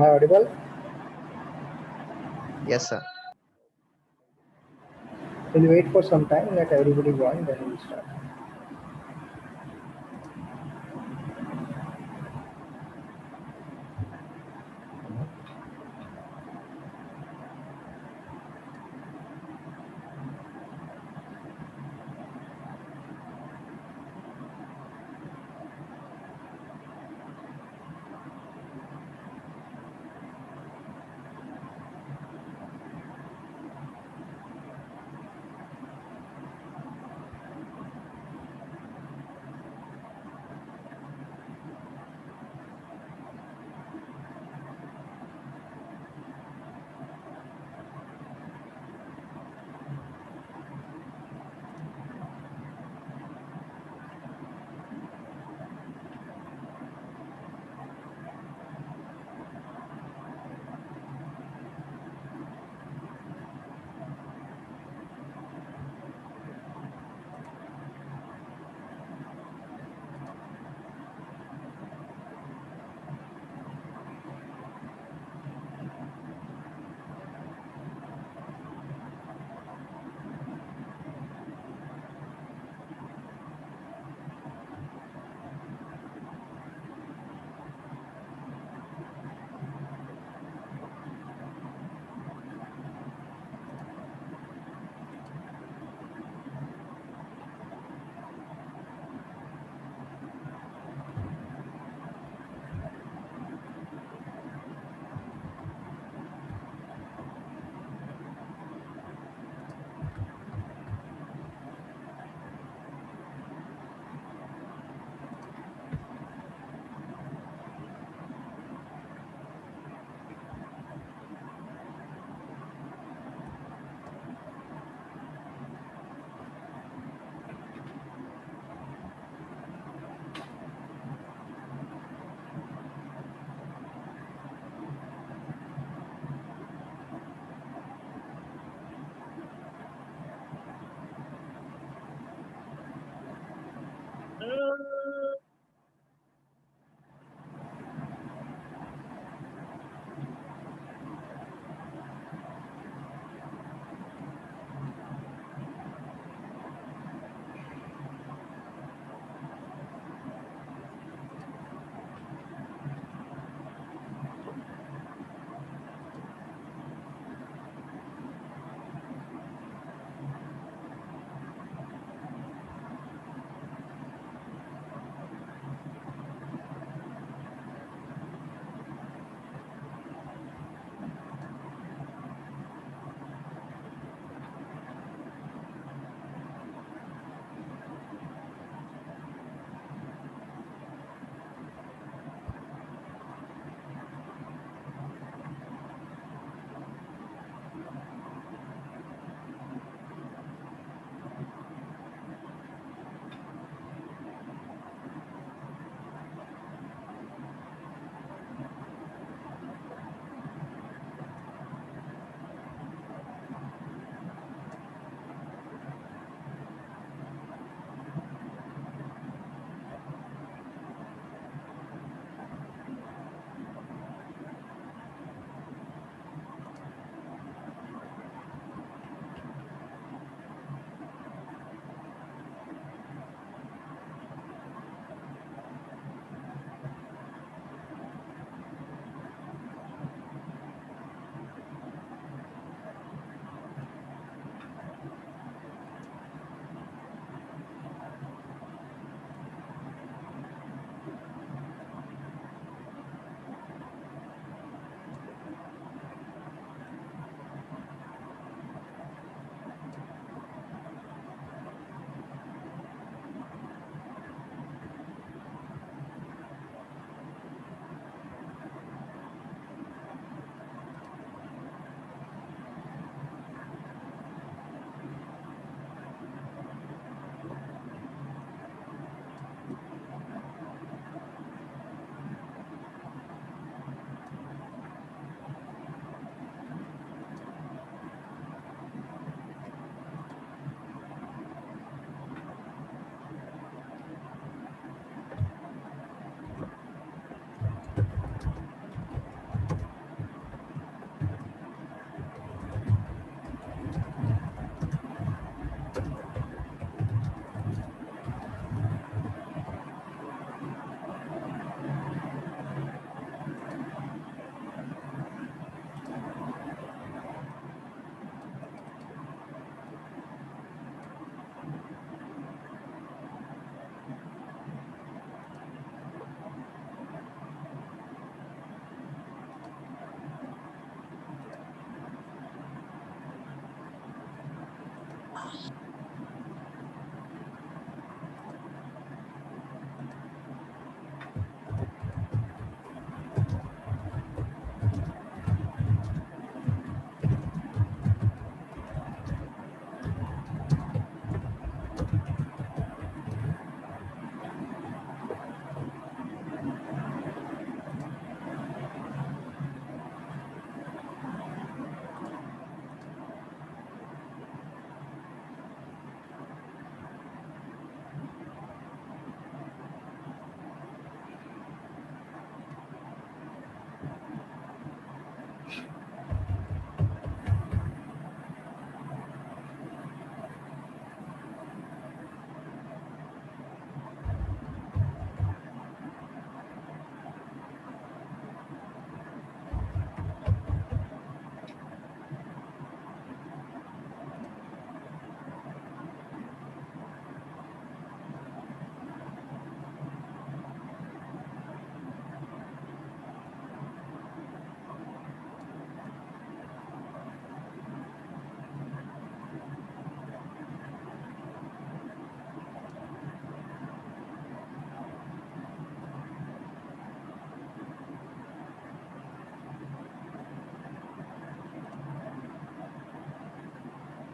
Am I audible? Yes, sir. We'll wait for some time, let everybody join, then we'll start.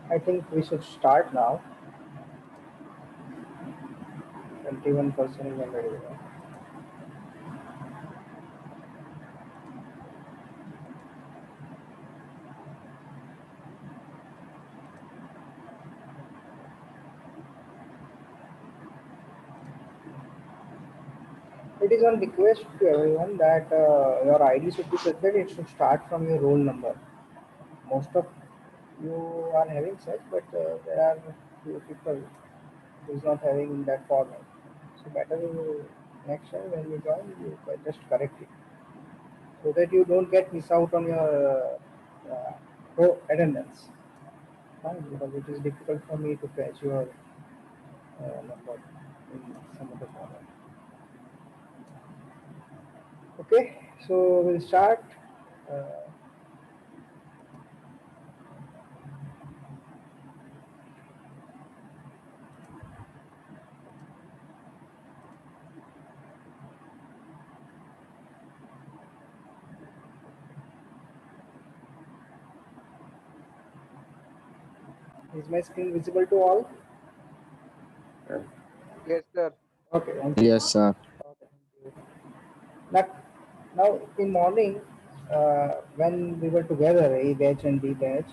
I think we should start now. 21% is already there. It is on request to everyone that your ID should be set that it should start from your roll number. Most of you are having such, but there are few people who is not having in that format. So better you next time when you join, you just correct it so that you don't get miss out on your attendance. Fine, because it is difficult for me to fetch your number in some other format. Okay, so we'll start. Uh, is my screen visible to all? Yes, sir. Okay, thank you. Yes, sir. Okay, thank you. Now, now in morning, when we were together, A batch and B batch,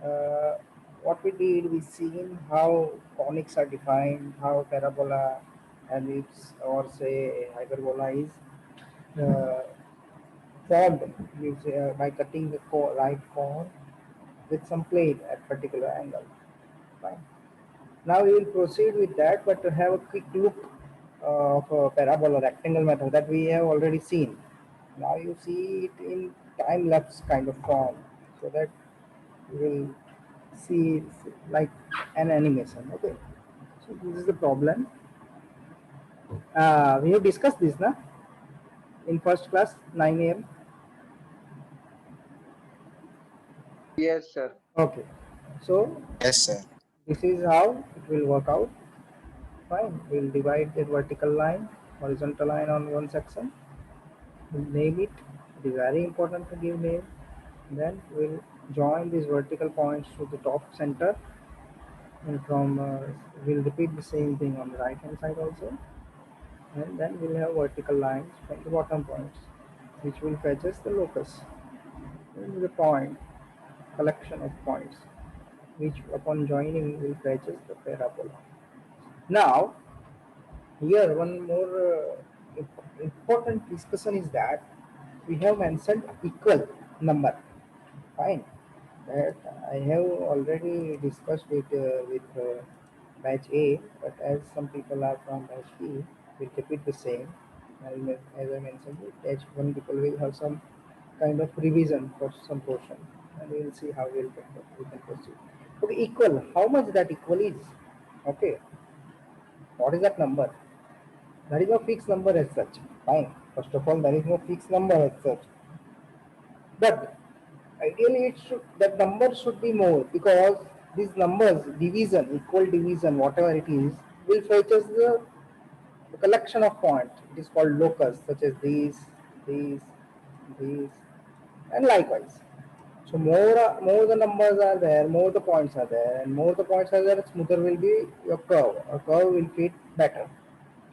uh, what we did, we seen how conics are defined, how parabola, ellipse, or say hyperbola is uh, formed by cutting the right cone with some plate at particular angle. Fine. Now we will proceed with that, but to have a quick look of a parabola rectangle method that we have already seen. Now you see it in time lapse kind of form, so that you will see it like an animation. Okay, so this is the problem. We have discussed this na in first class 9 a.m. Yes, sir. Okay, so Yes, sir. this is how it will work out. Fine, we'll divide the vertical line, horizontal line on one section. We'll name it. It is very important to give name. Then we'll join these vertical points to the top center, and from we'll repeat the same thing on the right hand side also. And then we'll have vertical lines from the bottom points, which will fetch us the locus. And the point collection of points, which upon joining will fetch us the parabola. Now, here one more important discussion is that we have mentioned equal number. Fine. That I have already discussed it with batch A, but as some people are from batch B, we'll keep it the same. And as I mentioned, batch 1 people will have some kind of revision for some portion, and we will see how we can proceed. Okay, equal. How much that equal is? Okay, what is that number? There is no fixed number as such. Fine. First of all, there is no fixed number as such. But ideally, it should that number should be more because these numbers, division, equal division, whatever it is, will fetch us the collection of points. It is called locus, such as these, these, and likewise. So more the numbers are there, more the points are there, and more the points are there, smoother will be your curve. A curve will fit better.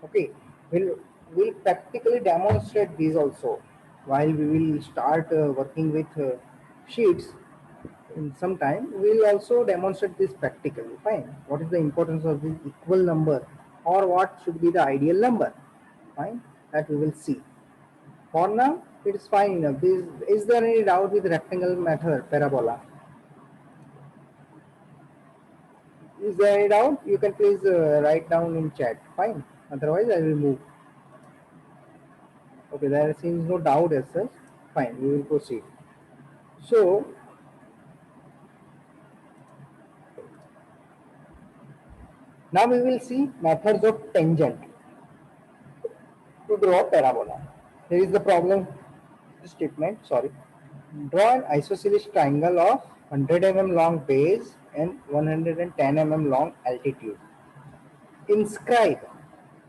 Okay, we'll practically demonstrate these also while we will start working with sheets. In some time, we'll also demonstrate this practically. Fine. What is the importance of this equal number, or what should be the ideal number? Fine. That we will see. For now, it is fine enough. Is there any doubt with rectangle method, parabola? Is there any doubt? You can please write down in chat. Fine. Otherwise, I will move. Okay, there seems no doubt as such. Fine, we will proceed. So, now we will see methods of tangent to draw parabola. Here is the problem statement, sorry. Draw an isosceles triangle of 100 mm long base and 110 mm long altitude. Inscribe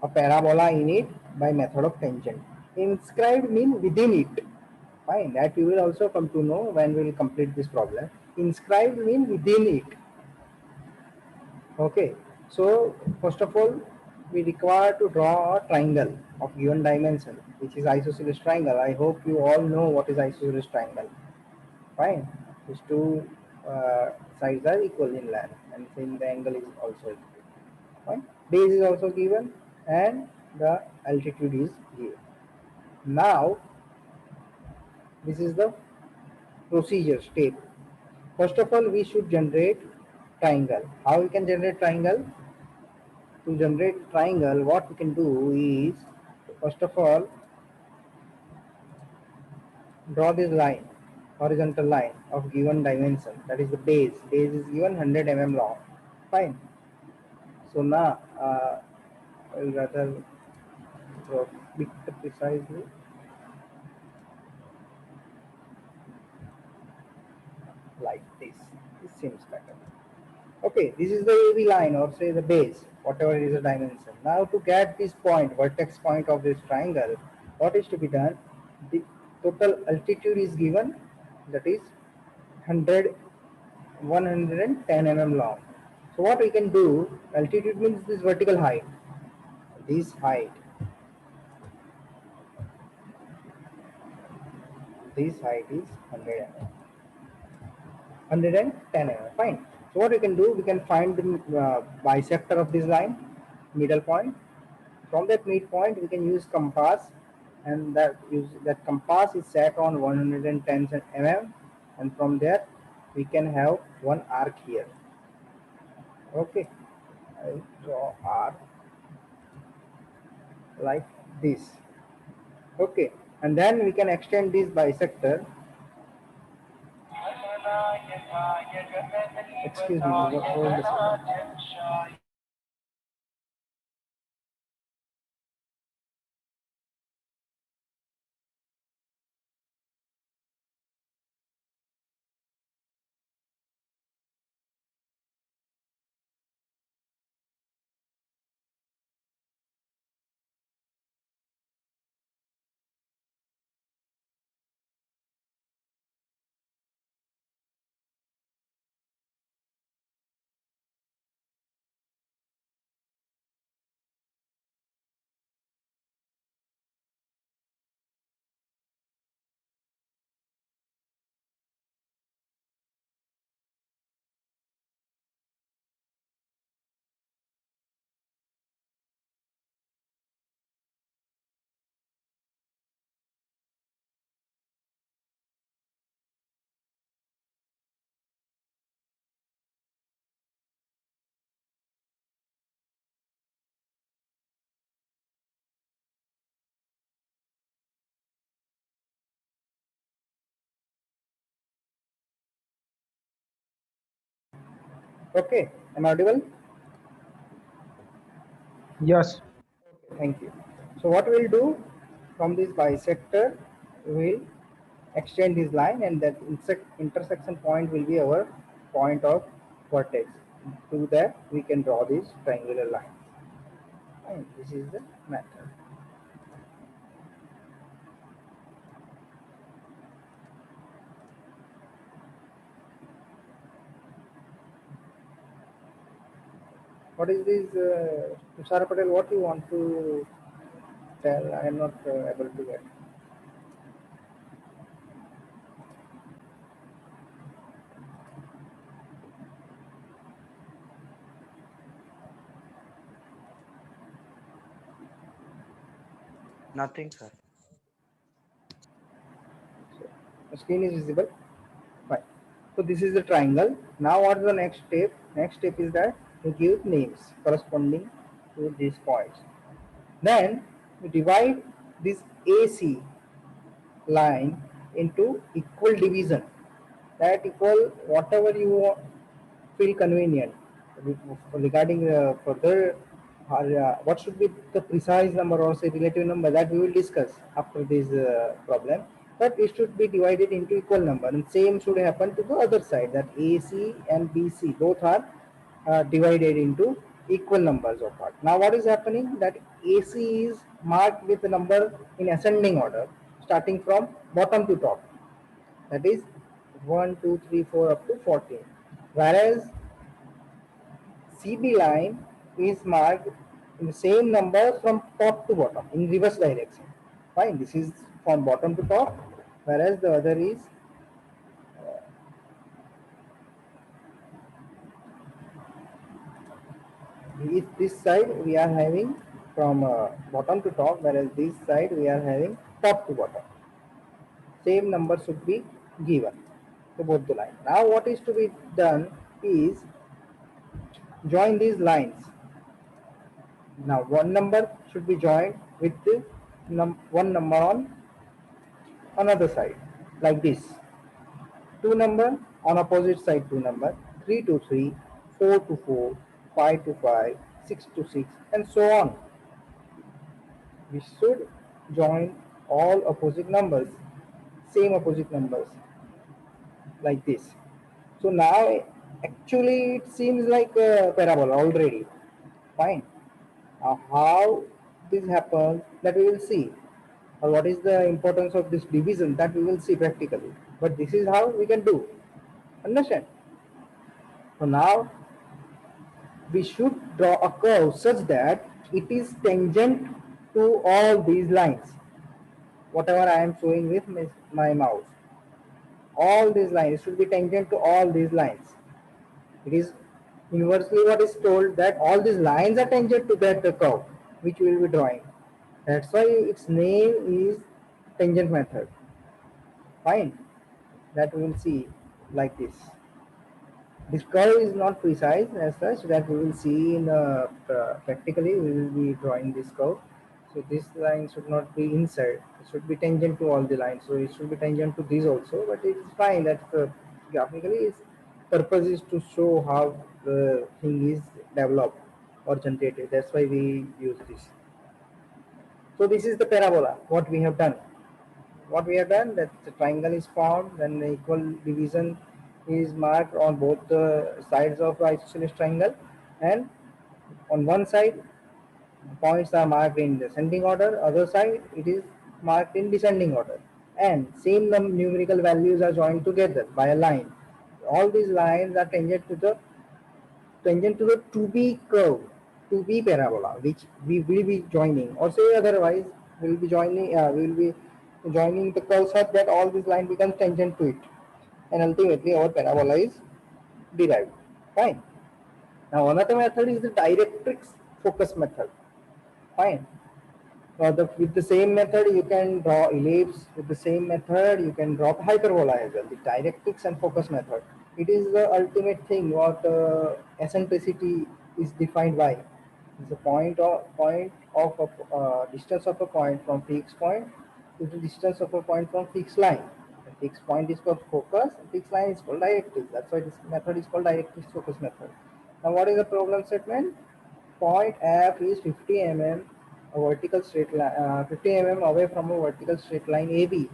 a parabola in it by method of tangent. Inscribed means within it. Fine, that you will also come to know when we will complete this problem. Inscribed means within it. Okay, so first of all, we require to draw a triangle of given dimension, which is isosceles triangle. I hope you all know what is isosceles triangle. Fine, these two sides are equal in length, and same the angle is also equal. Fine, base is also given, and the altitude is given. Now, this is the procedure step. First of all, we should generate triangle. How we can generate triangle? To generate triangle, what we can do is, first of all, draw this line, horizontal line of given dimension, that is the base. Base is given 100 mm long. Fine. So now, I will rather draw it precisely like this. This seems better. Okay, this is the AB line, or say the base, whatever is the dimension. Now to get this point, vertex point of this triangle, what is to be done? The total altitude is given, that is 100, 110 mm long. So what we can do, altitude means this vertical height. This height is 100 mm. 110 mm, fine. So what we can do, we can find the bisector of this line, middle point. From that midpoint, we can use compass, and that compass is set on 110 mm, and from there we can have one arc here. Okay, I draw arc like this. Okay, and then we can extend this bisector. Excuse me, hold a second. Okay, am I audible? Yes. Thank you. So what we'll do, from this bisector, we'll extend this line, and that intersection point will be our point of vertex. To that we can draw these triangular lines. And this is the method. What is this, Tushar Patel? What you want to tell? I am not able to get. Nothing, sir. So, the screen is visible. Fine. So this is the triangle. Now what is the next step? Next step is that we give names corresponding to these points. Then we divide this AC line into equal division. That equal whatever you feel convenient. Regarding further, what should be the precise number or say relative number, that we will discuss after this problem. But it should be divided into equal number, and same should happen to the other side, that AC and BC both are divided into equal numbers of part. Now what is happening, that AC is marked with the number in ascending order starting from bottom to top, that is 1 2 3 4 up to 14, whereas CB line is marked in the same number from top to bottom in reverse direction. Fine, this is from bottom to top, whereas the other is this side we are having from bottom to top, whereas this side we are having top to bottom. Same number should be given to both the lines. Now what is to be done is join these lines. Now one number should be joined with the one number on another side, like this. Two number on opposite side, two number, 3 to 3, 4 to 4, 5 to 5, 6 to 6, and so on. We should join all opposite numbers, same opposite numbers, like this. So now actually it seems like a parabola already. Fine. How this happens, that we will see, or what is the importance of this division, that we will see practically. But this is how we can do. Understand? So now we should draw a curve such that it is tangent to all these lines. Whatever I am showing with my mouse, all these lines should be tangent to all these lines. It is inversely what is told, that all these lines are tangent to that curve which we will be drawing. That's why its name is tangent method. Fine. That we will see like this. This curve is not precise as such, that we will see in practically we will be drawing this curve. So this line should not be inside, it should be tangent to all the lines. So it should be tangent to these also, but it is fine that graphically its purpose is to show how the thing is developed or generated. That's why we use this. So this is the parabola, what we have done. What we have done, that the triangle is formed, then the equal division is marked on both the sides of the isosceles triangle, and on one side points are marked in ascending order, other side it is marked in descending order, and same numerical values are joined together by a line. All these lines are tangent to the to be curve, to be parabola, which we will be joining, or say otherwise we will be joining the curve such that all this line becomes tangent to it, and ultimately our parabola is derived. Fine. Now another method is the directrix focus method. Fine. With the same method, you can draw ellipse. With the same method, you can draw hyperbola as well. The directrix and focus method. It is the ultimate thing. What eccentricity is defined by. It's the point of a distance of a point from fixed point to the distance of a point from fixed line. The fixed point is called focus. Fixed line is called directrix. That's why this method is called directrix focus method. Now, what is the problem statement? Point F is 50 mm a vertical straight line, 50 mm away from a vertical straight line AB.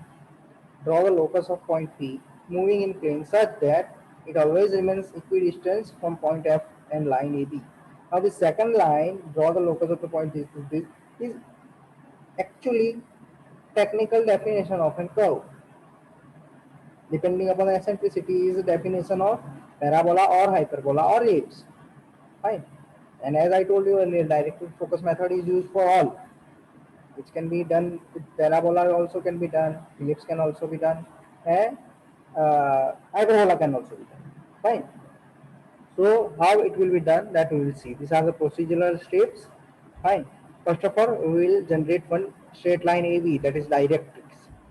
Draw the locus of point P moving in plane such that It always remains equidistant from point F and line AB. Now the second line, draw the locus of the point this is actually technical definition of a curve. Depending upon the eccentricity is the definition of parabola or hyperbola or ellipse. Fine. And as I told you earlier, directed focus method is used for all, which can be done with parabola also can be done, ellipse can also be done, and hyperbola can also be done. Fine. So how it will be done, that we will see. These are the procedural steps. Fine. First of all, we will generate one straight line AB, that is directrix.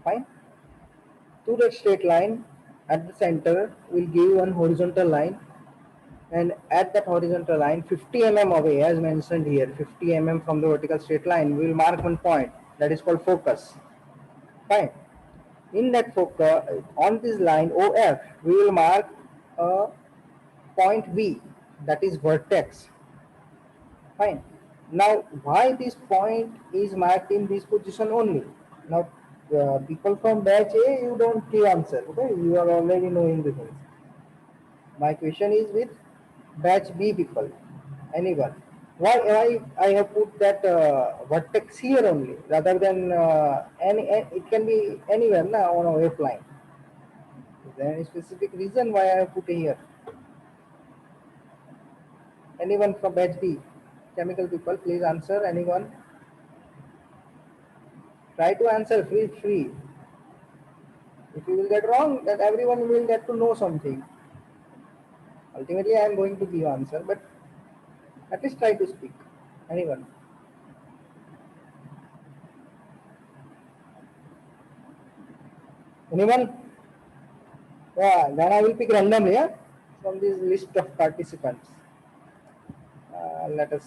Fine. To that straight line, at the center, we'll give one horizontal line, and at that horizontal line 50 mm away, as mentioned here, 50 mm from the vertical straight line, we will mark one point that is called focus. Fine. In that focus, on this line OF, we will mark a point B, that is vertex. Fine. Now, why this point is marked in this position only? Now, people from batch A, you don't give answer. Okay, you are already knowing the things. My question is with batch B people. Anyone? Why I have put that vertex here only rather than it can be anywhere now on a wave line. Is there any specific reason why I have put it here? Anyone from batch B? Chemical people, please answer. Anyone? Try to answer. Feel free. If you will get wrong, that everyone will get to know something. Ultimately, I am going to give answer, but at least try to speak. Anyone? Anyone? Yeah, then I will pick randomly, yeah, from this list of participants. Let us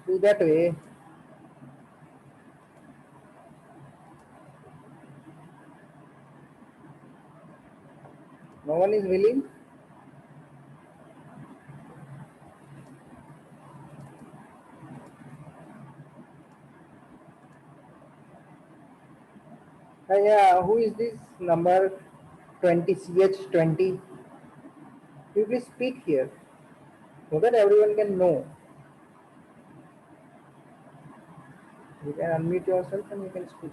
do that way. No one is willing. Yeah, who is this number 20 CH20? You please speak here so that everyone can know. You can unmute yourself and you can speak.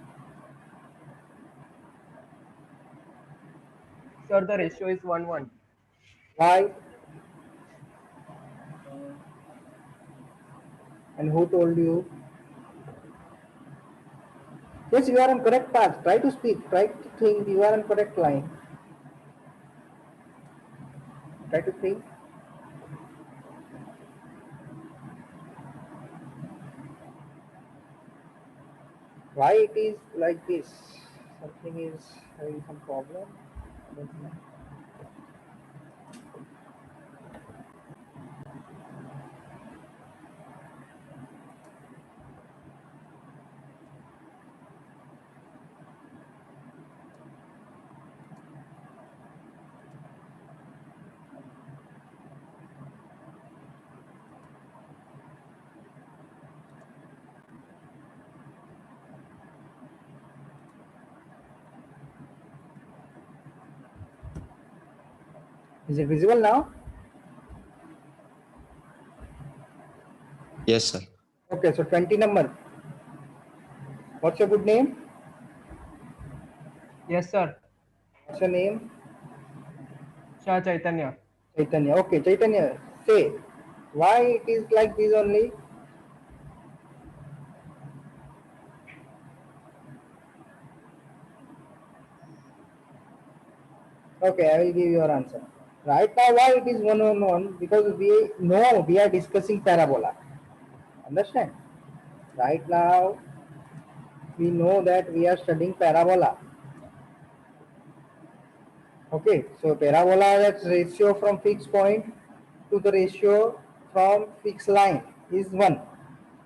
Sir, the ratio is 1:1. Why? And who told you? Yes, you are on correct path. Try to speak. Try to think. You are on correct line. Try to think. Why it is like this? Something is having some problem. I don't know. Is it visible now? Yes, sir. Okay, so 20 number. What's your good name? Yes, sir. What's your name? Shah Chaitanya. Chaitanya. Okay, Chaitanya, say why it is like this only? Okay, I will give your answer. Right now, why it is 1 on 1? Because we know we are discussing parabola. Understand? Right now, we know that we are studying parabola. Okay, so parabola, that's ratio from fixed point to the ratio from fixed line is 1.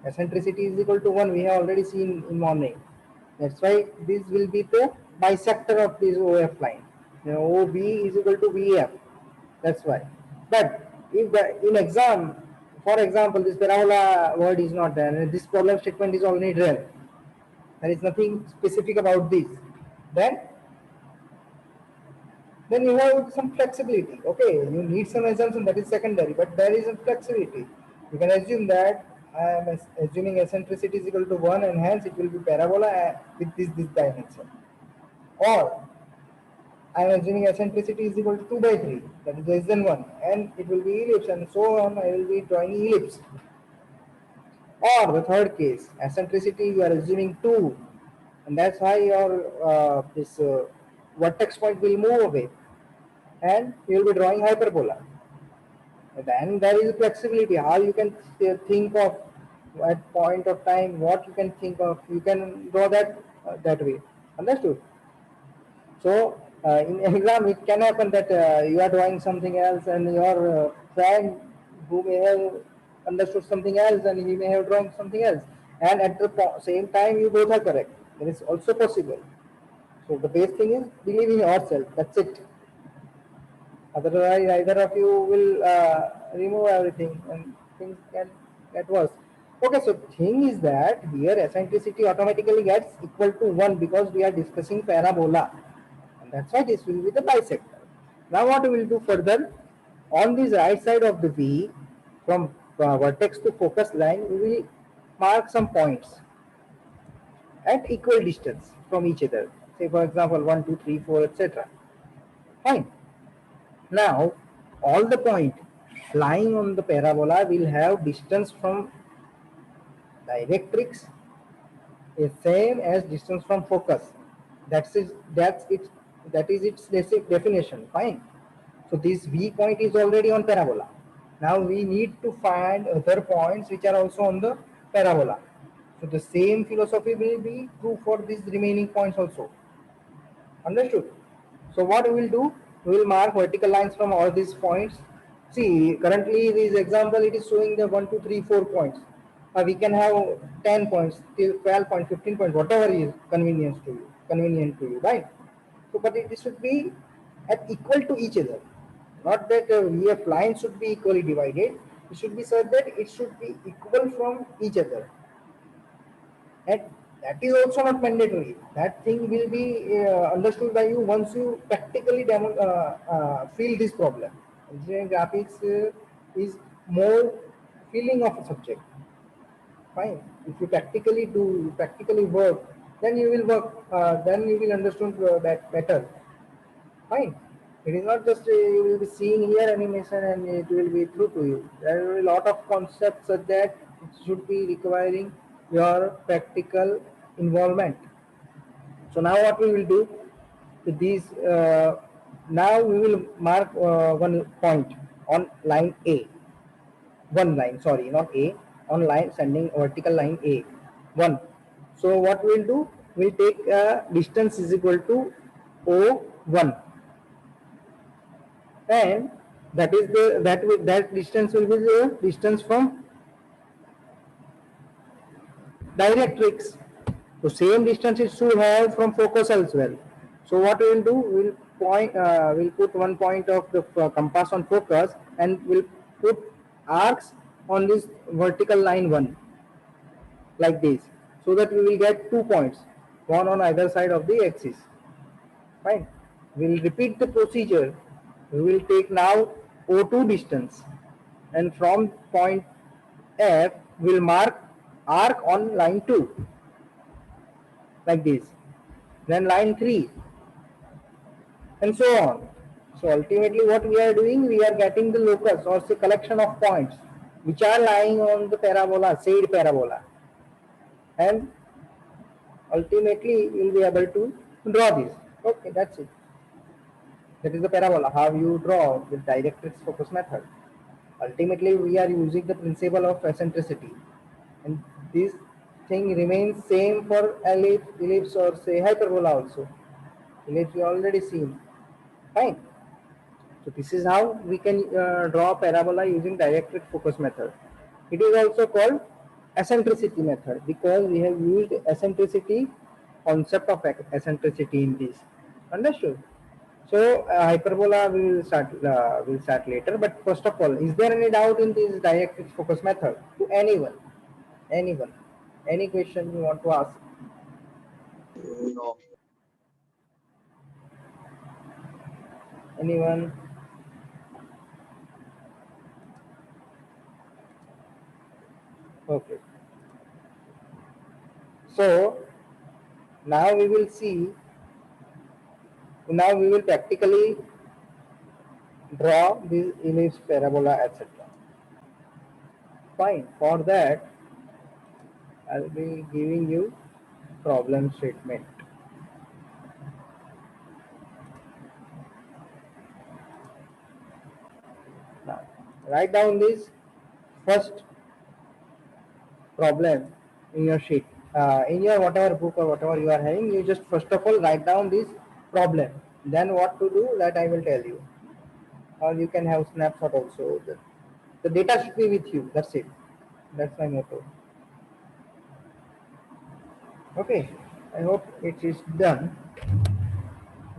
Eccentricity is equal to 1. We have already seen in morning. That's why this will be the bisector of this OF line. You know, OB is equal to BF. That's why. But if the in exam, for example, this parabola word is not there, and this problem statement is already there. There is nothing specific about this. Then then you have some flexibility. Okay, you need some assumption, that is secondary, but there is a flexibility. You can assume that I am assuming eccentricity is equal to 1 and hence it will be parabola with this dimension, or I am assuming eccentricity is equal to 2 by 3, that is less than 1, and it will be ellipse, and so on. I will be drawing ellipse. Or the third case, eccentricity you are assuming 2, and that's why your this vertex point will move away, and you will be drawing hyperbola. Then there is flexibility. How you can think of at point of time, what you can think of, you can draw that way. Understood? So in exam, it can happen that you are drawing something else, and your friend who may have understood something else, and he may have drawn something else, and at the same time, you both are correct. That is also possible. So the best thing is believe in yourself. That's it. Otherwise, either of you will remove everything, and things can get worse. Okay, so thing is that here eccentricity automatically gets equal to 1 because we are discussing parabola. And that's why this will be the bisector. Now what we will do further, on this right side of the V, from vertex to focus line, we will mark some points at equal distance from each other. Say for example 1, 2, 3, 4, etc. Fine. Now all the point lying on the parabola will have distance from directrix is same as distance from focus. That is its basic definition. Fine. So this V point is already on parabola. Now we need to find other points which are also on the parabola. So the same philosophy will be true for these remaining points also. Understood? So what we will do, we will mark vertical lines from all these points. See, currently this example, it is showing the 1, 2, 3, 4 points. We can have 10 points, till 12 points, 15 points, whatever is convenient to you, right? So, but it should be at equal to each other. Not that VF lines should be equally divided. It should be such that it should be equal from each other. And that is also not mandatory. That thing will be understood by you once you practically feel this problem. Engineering graphics is more feeling of a subject. Fine. If you practically work, then you will work. Then you will understand that better. Fine. It is not just you will be seeing here animation and it will be through to you. There are a lot of concepts such that it should be requiring your practical involvement. So now what we will do with these, now we will mark one point on line A. One line, sorry, not A, on line sending vertical line A. One. So what we'll do, we'll take distance is equal to O1. And that distance will be the distance from directrix. So same distance it should have from focus as well. So what we will do, we'll put one point of the compass on focus, and we'll put arcs on this vertical line 1, like this, so that we will get 2 points, one on either side of the axis. Fine. We'll repeat the procedure. We will take now O2 distance, and from point F we'll mark arc on line 2, like this. Then line 3, and so on. So ultimately what we are doing, we are getting the locus or say collection of points which are lying on the parabola, said parabola, and ultimately we will be able to draw this. Okay, that's it. That is the parabola, how you draw with directrix focus method. Ultimately, we are using the principle of eccentricity, and this thing remains same for ellipse or say hyperbola also. Ellipse we already seen. Fine. So this is how we can draw parabola using directrix focus method. It is also called eccentricity method because we have used eccentricity, concept of eccentricity in this. Understood? So hyperbola will start later. But first of all, is there any doubt in this directrix focus method to anyone? Anyone? Any question you want to ask? No. Anyone? Okay. So now we will see. Now we will practically draw this ellipse, parabola, etc. Fine. For that, I'll be giving you problem statement. Now, write down this first problem in your sheet. In your whatever book or whatever you are having, you just first of all write down this problem. Then what to do, that I will tell you. Or you can have snapshot also. The data should be with you. That's it. That's my motto. Okay. I hope it is done.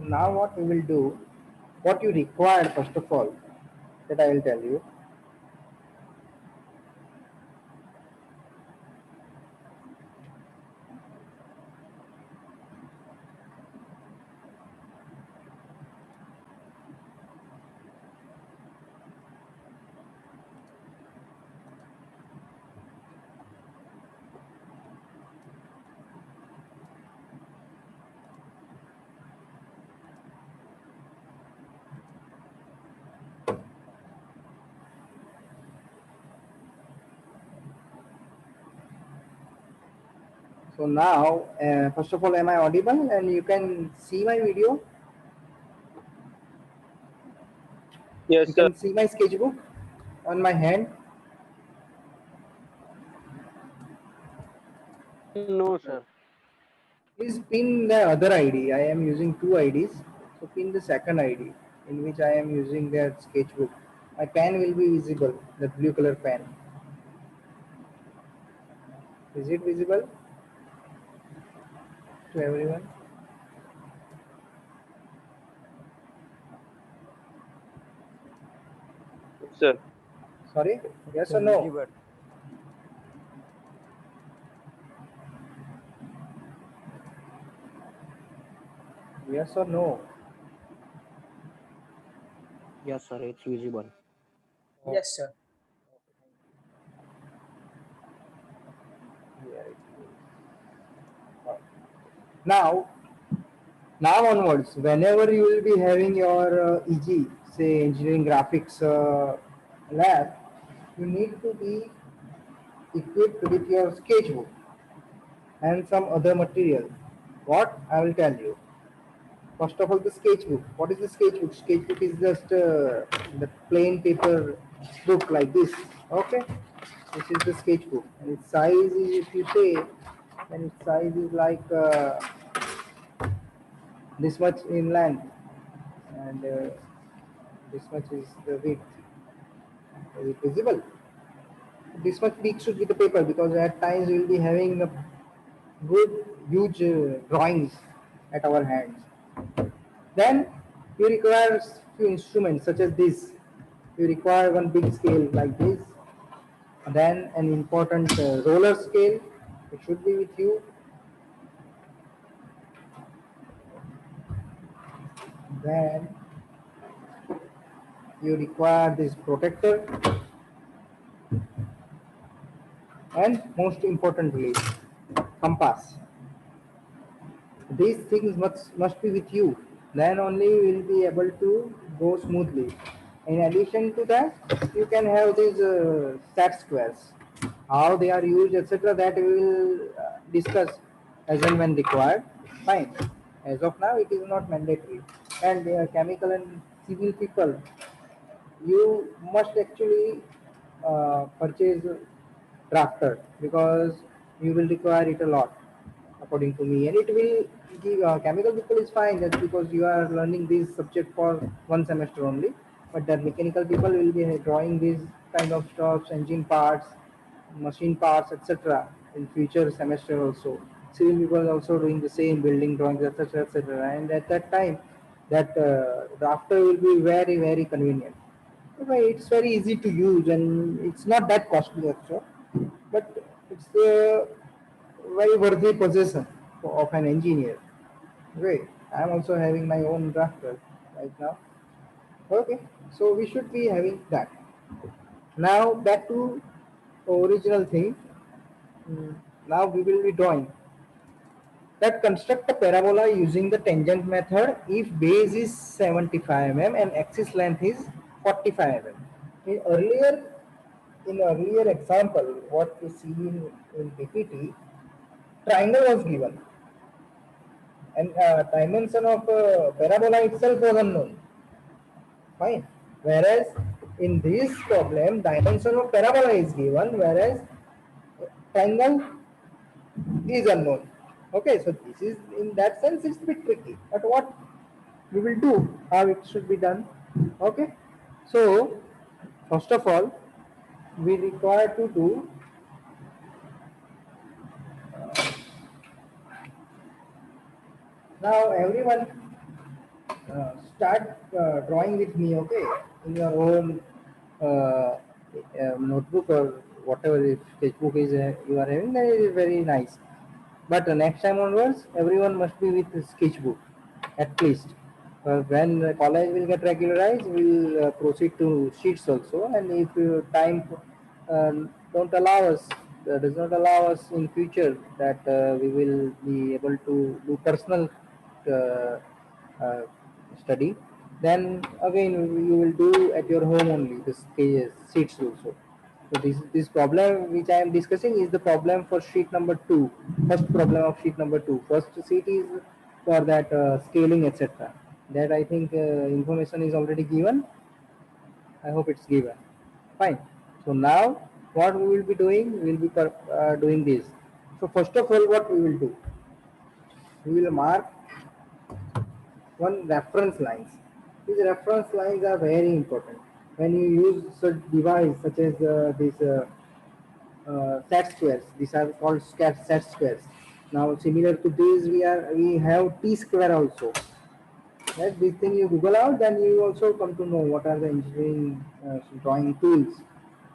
Now what we will do, what you require first of all, that I will tell you. So now, first of all, am I audible and you can see my video? Yes, You sir. can see my sketchbook on my hand. No, sir. Please pin the other ID. I am using two IDs. So pin the second ID in which I am using that sketchbook. My pen will be visible, the blue color pen. Is it visible to everyone? Yes, sir. Sorry? Yes or Sir, no? visible. Yes or no? Yes, sir, it's visible. Yes, sir. Here it is. Now, now onwards, whenever you will be having your EG, say engineering graphics lab, you need to be equipped with your sketchbook and some other material. What? I will tell you. First of all, the sketchbook. What is the sketchbook? Sketchbook is just the plain paper book like this. Okay? This is the sketchbook. And its size is, if you say, then its size is like this much in length and this much is the width. Is it visible? This much big should be the paper because at times we will be having a good huge drawings at our hands. Then you require few instruments such as this. You require one big scale like this. Then an important roller scale. It should be with you. Then you require this protector. And most importantly, compass. These things must be with you. Then only you will be able to go smoothly. In addition to that, you can have these set squares. How they are used, etc. That we will discuss as and when required. Fine. As of now, it is not mandatory. And chemical and civil people, you must actually purchase drafter because you will require it a lot according to me, and it will give chemical people is fine just because you are learning this subject for one semester only, but the mechanical people will be drawing these kind of stuffs, engine parts, machine parts, etc. in future semester also. Civil people are also doing the same, building drawings, etc., etc. And at that time that drafter will be very very convenient. Okay, it's very easy to use and it's not that costly also, but it's a very worthy possession of an engineer. Okay, I'm also having my own drafter right now. Okay, so we should be having that. Now back to original thing. Mm, Now we will be drawing that construct a parabola using the tangent method if base is 75 mm and axis length is 45 mm. In earlier example, what we see in PPT, triangle was given and dimension of parabola itself was unknown. Fine. Whereas in this problem, dimension of parabola is given, whereas triangle is unknown. Okay, so this is in that sense it's a bit tricky. But what we will do, how it should be done. Okay, so first of all, we require to do now everyone start drawing with me, okay, in your own notebook or whatever if sketchbook is you are having, that is very nice. But next time onwards, everyone must be with the sketchbook at least. When the college will get regularized, we will proceed to sheets also. And if time uh, don't allow us, does not allow us in future that we will be able to do personal uh, uh, study, then again you will do at your home only the sheets also. So this problem which I am discussing is the problem for sheet number 2. First problem of sheet number 2. First sheet is for that scaling etc. That I think information is already given. I hope it's given. Fine. So now what we will be doing? We will be doing this. So first of all, what we will do? We will mark one reference lines. These reference lines are very important. When you use such device such as this set squares, these are called set squares. Now similar to this, we have T square also. Right? This thing you Google out, then you also come to know what are the engineering drawing tools.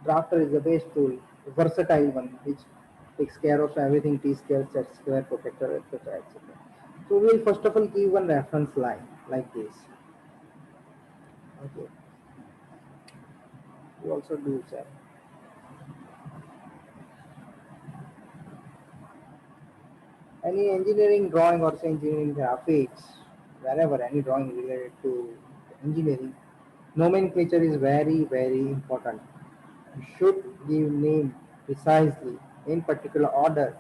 Drafter is the best tool, versatile one, which takes care of everything: T square, set square, protector, etc., etc. So we will first of all give one reference line like this. Okay. We also do that. Any engineering drawing or say engineering graphics, wherever any drawing related to engineering, nomenclature is very, very important. You should give name precisely in particular order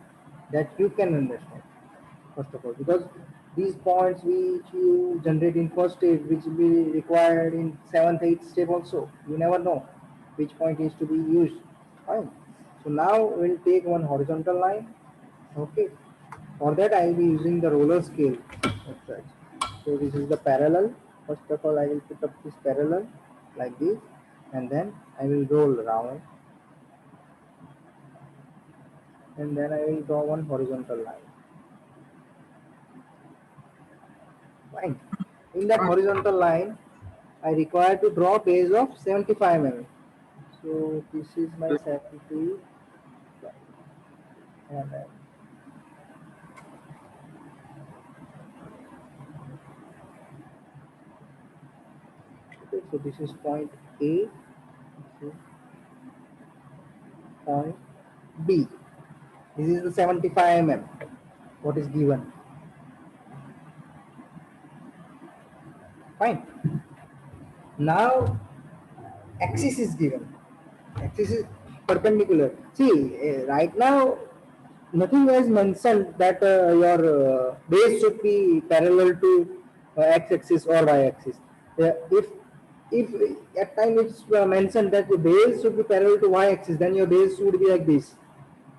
that you can understand, first of all, because these points which you generate in first stage, which will be required in seventh, eighth step also, you never know which point is to be used. Fine. So now we'll take one horizontal line. Okay. For that I will be using the roller scale. Okay. So this is the parallel. First of all, I will put up this parallel like this, and then I will roll around, and then I will draw one horizontal line. Fine. In that horizontal line, I require to draw base of 75 mm. So this is my 75 mm. Okay, so this is point A, this is point B. This is the 75 mm. What is given? Fine. Now axis is given. Axis is perpendicular. See, right now nothing has mentioned that your base should be parallel to x-axis or y-axis. If at time it's mentioned that the base should be parallel to y-axis, then your base would be like this.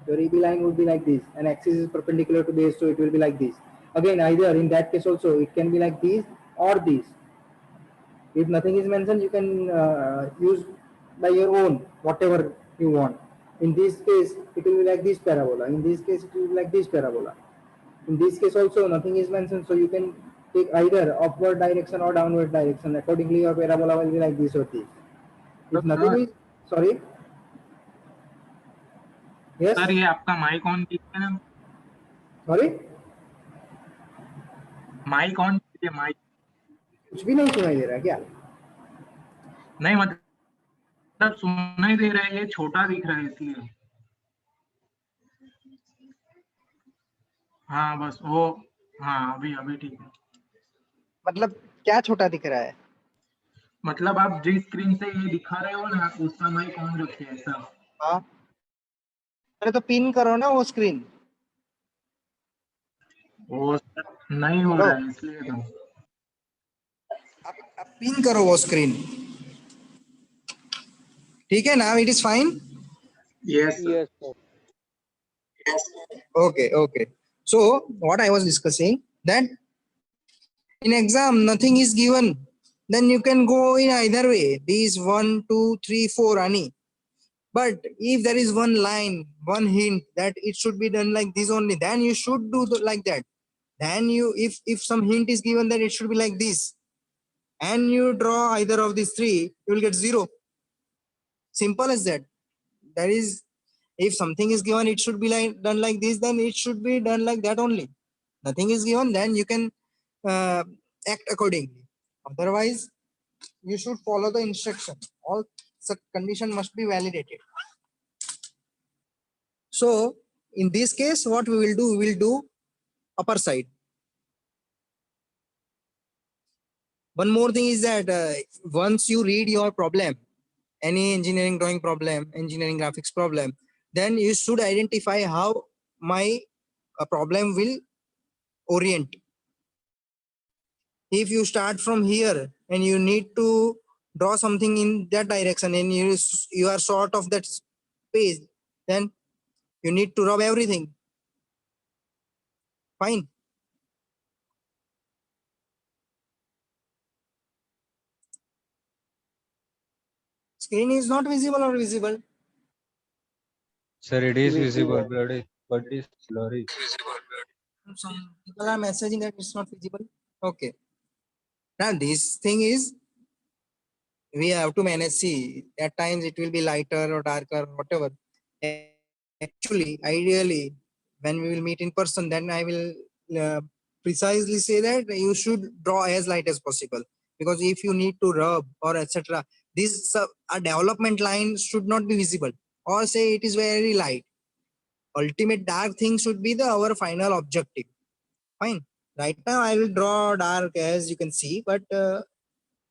Your EB line would be like this, and axis is perpendicular to base, so it will be like this. Again, either in that case also, it can be like this or this. If nothing is mentioned, you can use by your own whatever you want. In this case, it will be like this parabola. In this case, it will be like this parabola. In this case also, nothing is mentioned, so you can take either upward direction or downward direction. Accordingly, your parabola will be like this or this. If nothing is, sorry, sir yes, ये आपका mic on कीजिए ना, sorry, mic on कीजिए, mic. कुछ भी नहीं सुनाई दे रहा है क्या? नहीं मतलब सुनाई दे रहा है, ये छोटा दिख रहा है इसलिए। हाँ बस वो, हाँ अभी अभी ठीक है। मतलब क्या छोटा दिख रहा है? मतलब आप जिस स्क्रीन से ये दिखा रहे हो ना, उसका माइक ऑन रखिए ऐसा। हाँ, अरे तो पिन करो ना वो स्क्रीन। वो नहीं हो हेलो, रहा है इसलिए तो। आप पिन करो वो स्क्रीन, ठीक है ना? It is fine. Yes Yes, sir. Okay, okay. So what I was discussing, that in exam nothing is given, then you can go in either way. These 1, 2, 3, 4 any. But if there is one line, one hint that it should be done like this only, then you should do like that. Then you, if some hint is given that it should be like this, and you draw either of these three, you will get 0. Simple as that. That is, if something is given, it should be like done like this, then it should be done like that only. Nothing is given, then you can act accordingly. Otherwise, you should follow the instruction. All such condition must be validated. So in this case, what we will do, we will do upper side. One more thing is that once you read your problem, any engineering drawing problem, engineering graphics problem, then you should identify how my problem will orient. If you start from here and you need to draw something in that direction and you are short of that space, then you need to rub everything. Fine. Screen is not visible or visible? Sir, it is Visible. visible, but it is blurry. Some people are messaging that it's not visible. Okay. Now this thing is, we have to manage. See, at times it will be lighter or darker, whatever. Actually, ideally, when we will meet in person, then I will precisely say that you should draw as light as possible. Because if you need to rub or etc., this a development line should not be visible, or say it is very light. Ultimate dark thing should be our final objective. Fine. Right now I will draw dark as you can see, but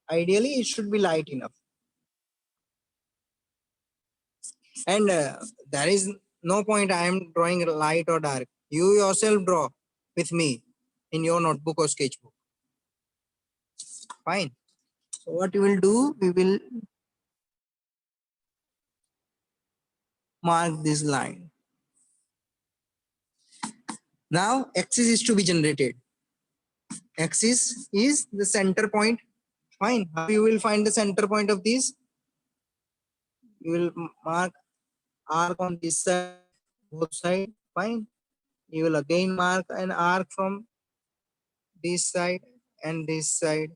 ideally it should be light enough. And there is no point I am drawing light or dark. You yourself draw with me in your notebook or sketchbook. Fine. So what we will do, we will mark this line. Now axis is to be generated. Axis is the center point. Fine. How you will find the center point of this? You will mark arc on this side, both side. Fine. You will again mark an arc from this side and this side.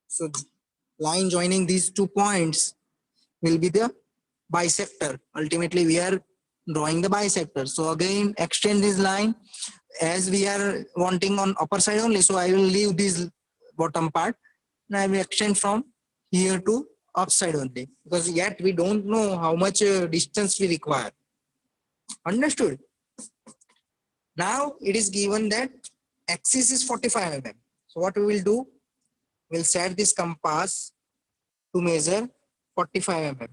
So line joining these 2 points will be the bisector. Ultimately, we are drawing the bisector. So again, extend this line as we are wanting on upper side only. So I will leave this bottom part and I will extend from here to upside only, because yet we don't know how much distance we require. Understood? Now it is given that axis is 45 mm. So what we will do, we'll set this compass to measure 45 mm.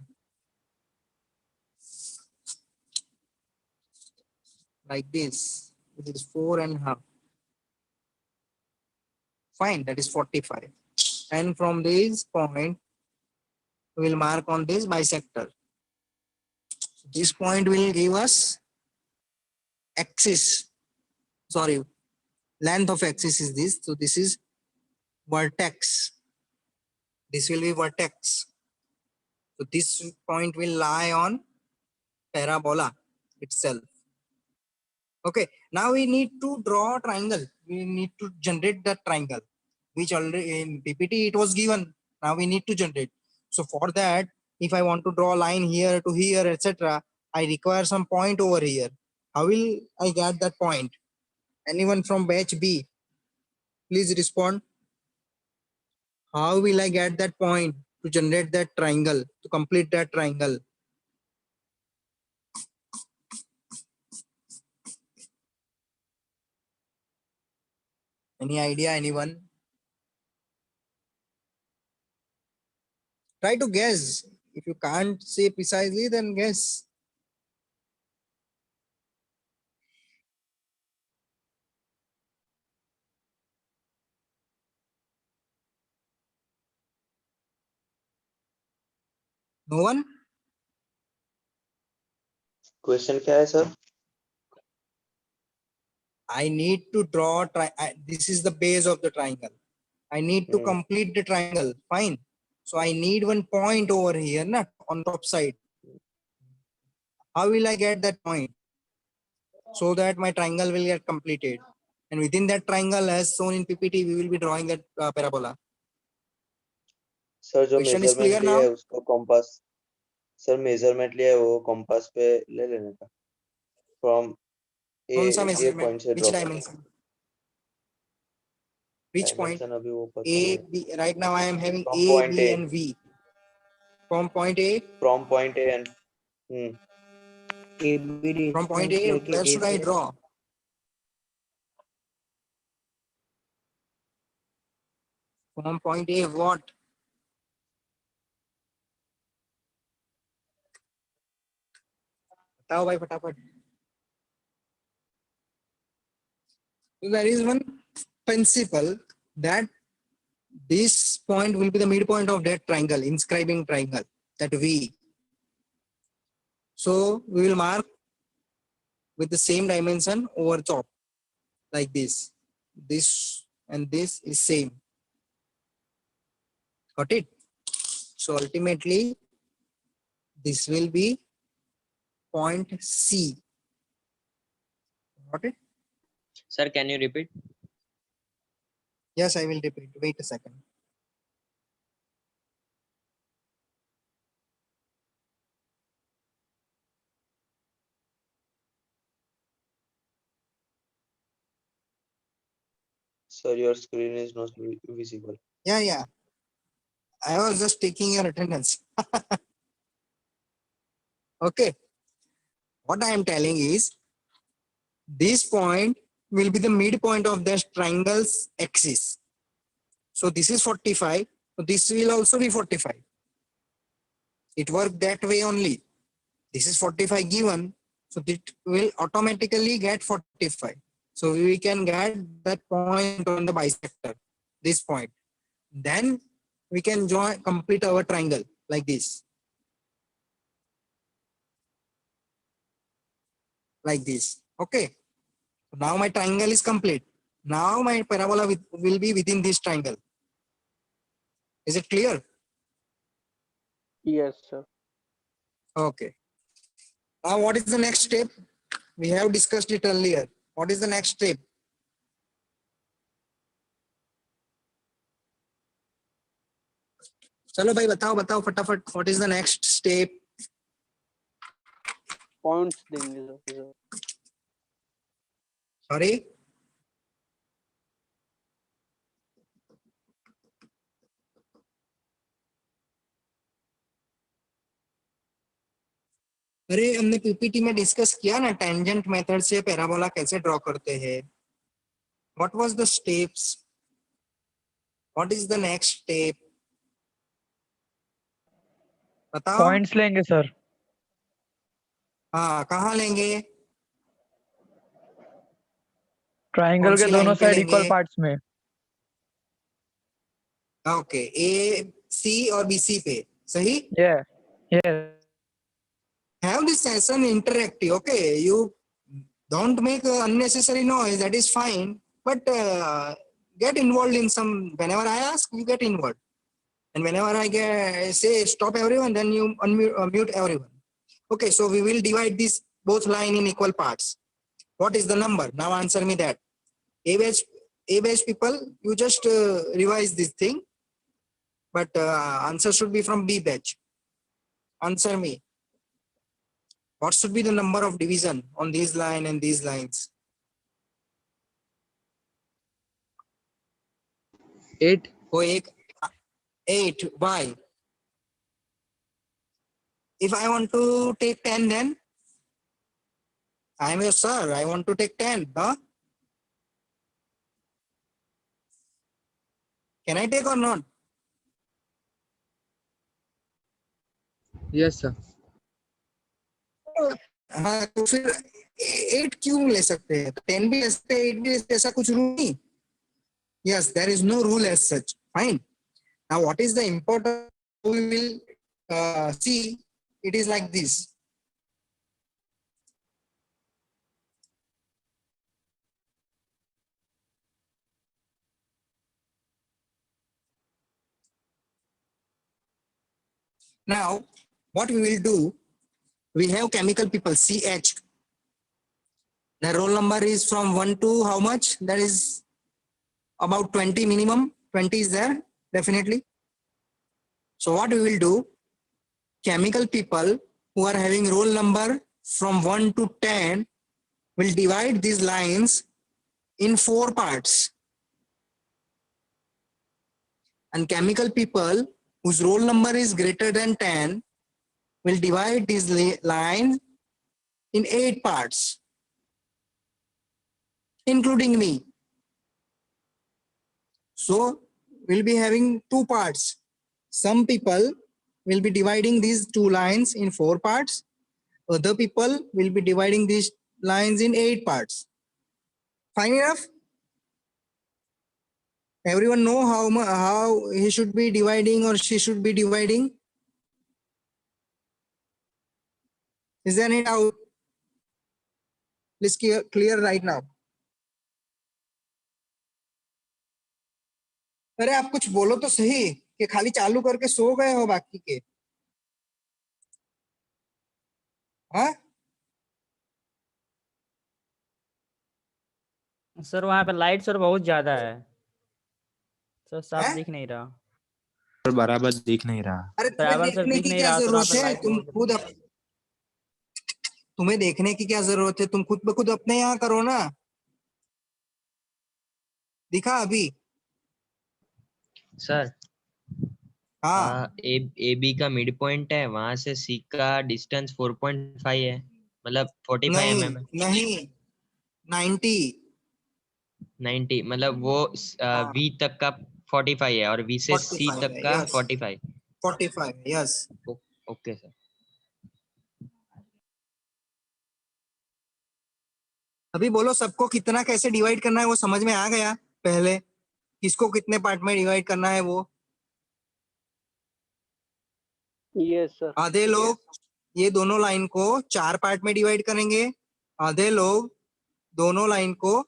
Like this. It is 4.5. Fine, that is 45. And from this point, we will mark on this bisector. This point will give us axis. Sorry, length of axis is this. So this is vertex. This will be vertex. So this point will lie on parabola itself. Okay, now we need to draw a triangle. We need to generate that triangle, which already in PPT it was given. Now we need to generate. So for that, if I want to draw a line here to here, etc., I require some point over here. How will I get that point? Anyone from batch B, please respond. How will I get that point? to generate that triangle, to complete that triangle? Any idea, anyone? Try to guess. If you can't say precisely, then guess. No one? Question क्या है sir? I need to draw, this is the base of the triangle. I need to complete the triangle. Fine. So I need one point over here, not on top side. How will I get that point? So that my triangle will get completed. And within that triangle, as shown in PPT, we will be drawing that parabola. Sir जो Question is clear measurement लिया now? है उसको compass, sir measurement लिया है वो compass पे ले लेने का, फ्रॉम कौन सा ए measurement? पॉइंट से Which ड्रॉ करने dimension? का। Which point? डायमेंशन अभी वो पता A, नहीं। B. Right now I am having From A, point B, A. and V. From point A. From point A and ABD From point means A, like where A should I से draw? From point A, what? बताओ भाई फटाफट. So there is one principle that this point will be the midpoint of that triangle, inscribing triangle, that V. So we will mark with the same dimension over top, like this. This and this is same. Got it? So ultimately, this will be point C. Got it? Sir, can you repeat? Yes, I will repeat. Wait a second. Sir your screen is not visible. Yeah. I was just taking your attendance. Okay. What I am telling is, this point will be the midpoint of the triangle's axis. So this is 45. So this will also be 45. It worked that way only. This is 45 given. So it will automatically get 45. So we can get that point on the bisector, this point. Then we can complete our triangle like this. Like this. Okay. Now my triangle is complete. Now my parabola will be within this triangle. Is it clear? Yes, sir. Okay. Now what is the next step? We have discussed it earlier. What is the next step? चलो भाई बताओ फटाफट. What is the next step? Points देंगे sir. Sorry. अरे हमने PPT में discuss किया ना टेंजेंट मेथड से पैराबोला कैसे ड्रॉ करते हैं. What was the steps? What is the next step? बताओ. पॉइंट्स लेंगे सर. हाँ कहाँ लेंगे? ट्राइंगल के दोनों साइड इक्वल पार्ट्स में. ओके. ए सी और बी सी पे. सही. Yeah. Have this session interactive. Okay, you don't make unnecessary noise. That is fine. But get involved in some. Whenever I ask, you get involved. And whenever I say stop everyone, then you mute everyone. Okay, so we will divide this both line in equal parts. What is the number? Now answer me that. A batch people, you just revise this thing. But answer should be from B batch. Answer me. What should be the number of division on these line and these lines? 8. Oh, 8. Why? If I want to take 10, then I am your sir. I want to take 10. Huh? Can I take or not? Yes, sir. हाँ तो फिर 8 क्यों ले सकते हैं? 10 भी ले सकते हैं, 8 भी ले सकते हैं, ऐसा कुछ रूल नहीं. Yes, there is no rule as such. Fine. Now, what is the important? We will see. It is like this. Now, what we will do? We have chemical people CH. The roll number is from 1 to how much? That is about 20 minimum. 20 is there definitely. So what we will do? Chemical people who are having roll number from 1 to 10 will divide these lines in 4 parts. And chemical people whose roll number is greater than 10 will divide these lines in 8 parts, including me. So we'll be having 2 parts. Some people will be dividing these 2 lines in 4 parts. Other people will be dividing these lines in 8 parts. Fine enough? Everyone know how he should be dividing or she should be dividing? Is there any doubt? Please clear right now. अरे आप कुछ बोलो तो सही कि खाली चालू करके सो गए हो बाकी के. हाँ सर वहाँ पे लाइट सर बहुत ज्यादा है सर, साफ हैं? दिख नहीं रहा. पर बराबर दिख नहीं रहा. अरे तुम्हें बराबर सर देखने दिख की नहीं क्या रहा सर, वहाँ जरूरत पे है? लाइट तुम बहुत खुद तुम्हें देखने की क्या जरूरत है? तुम खुद ब खुद अपने यहाँ करो ना. दिखा अभी? सर हाँ ए बी का मिड पॉइंट है, वहां से सी का डिस्टेंस 4.5 है, मतलब 45 नहीं mm है. नहीं 90. 90 मतलब वो हाँ वी तक का 45 है और वी से सी 45 तक है. का यस 45. 45. यस. Okay sir. अभी बोलो सबको कितना कैसे डिवाइड करना है वो समझ में आ गया? पहले किसको कितने पार्ट में डिवाइड करना है वो? Yes sir. आधे लोग ये दोनों लाइन को 4 पार्ट में डिवाइड करेंगे, आधे लोग दोनों लाइन को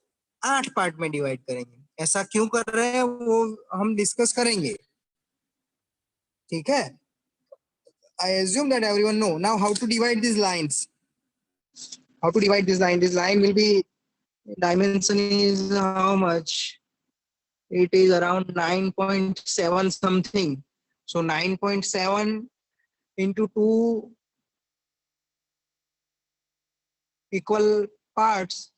8 पार्ट में डिवाइड करेंगे. ऐसा क्यों कर रहे हैं वो हम डिस्कस करेंगे. ठीक है? I assume that everyone know now how to divide these lines. How to divide this line? This line will be dimension is how much? It is around 9.7 something. So 9.7 into 2 equal parts.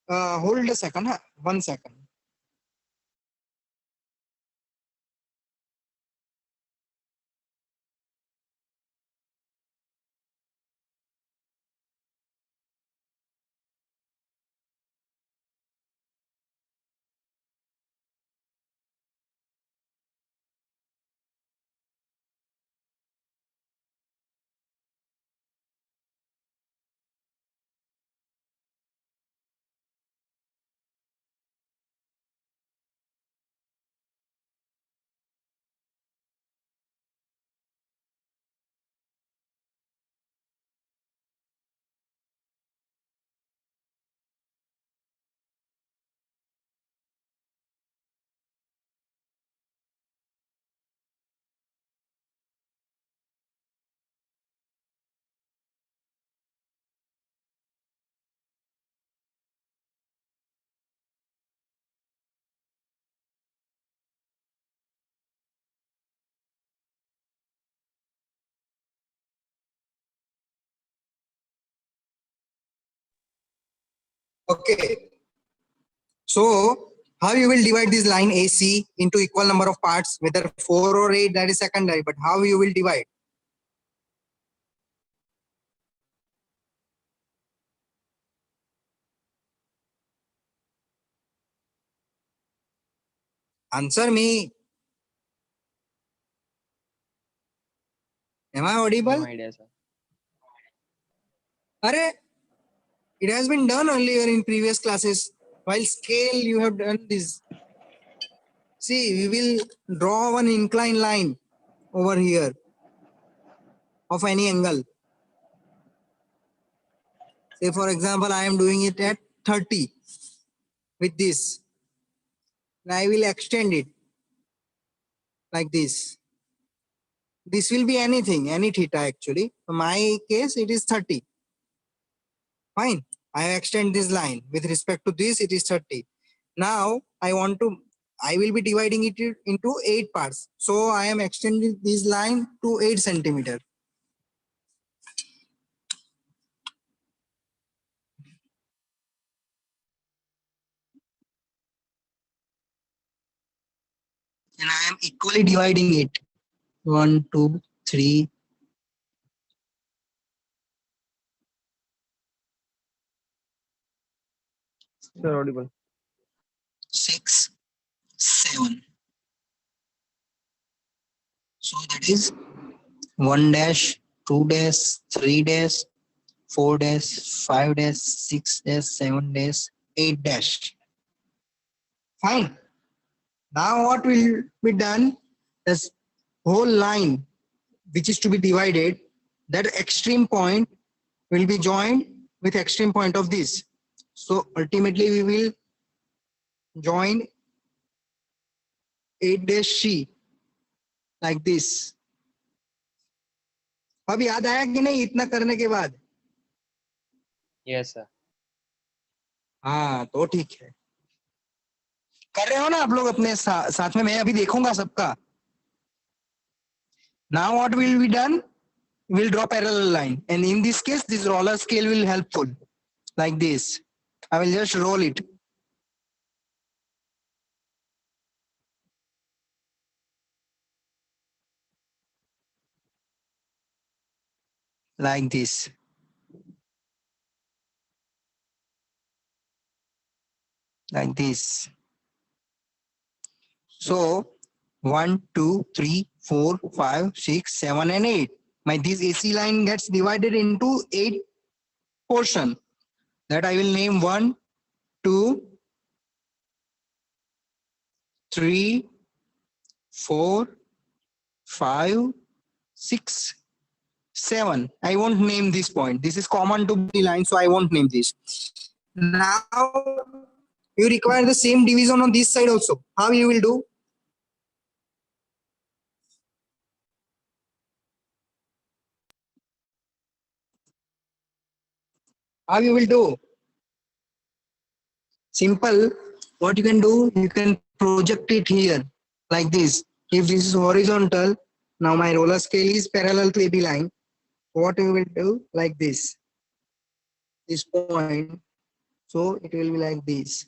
Hold a second, huh? 1 second. Okay. So How you will divide this line AC into equal number of parts, whether 4 or 8, that is secondary, but how you will divide? Answer me. Am I audible? No idea, sir. Arre, it has been done earlier in previous classes. While scale, you have done this. See, we will draw one inclined line over here of any angle. Say, for example, I am doing it at 30 with this. And I will extend it like this. This will be anything, any theta actually. In my case, it is 30. Fine. I extend this line. With respect to this, it is 30. Now, I will be dividing it into 8 parts. So, I am extending this line to 8 centimeter. And I am equally dividing it. 1, 2, 3. Sir, audible. 6, 7. So that is 1 dash, 2 dash, 3 dash, 4 dash, 5 dash, 6 dash, 7 dash, 8 dash. Fine. Now what will be done? This whole line which is to be divided, that extreme point will be joined with extreme point of this. So ultimately we will join 8 dash C like this. अब याद आया कि नहीं इतना करने के बाद? Yes, sir. हाँ तो ठीक है. कर रहे हो ना आप लोग अपने साथ में? मैं अभी देखूंगा सबका. Now what will be done? We'll draw parallel line, and in this case this roller scale will helpful like this. I will just roll it. Like this. Like this. So 1, 2, 3, 4, 5, 6, 7, and 8. This AC line gets divided into 8 portion. That I will name 1, 2, 3, 4, 5, 6, 7. I won't name this point. This is common to the line, so I won't name this. Now you require the same division on this side also. How you will do? How you will do? Simple. What you can do, you can project it here like this. If this is horizontal, now my roller scale is parallel to AB line. What you will do? Like this. This point. So it will be like this.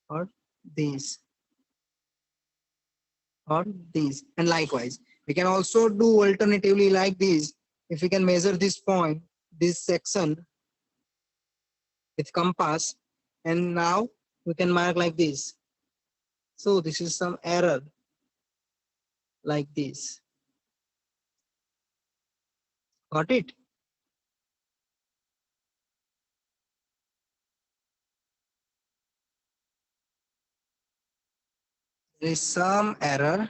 Or this. Or this. And likewise. We can also do alternatively like this. If we can measure this point, this section with compass, and now we can mark like this. So this is some error like this. Got it? There is some error.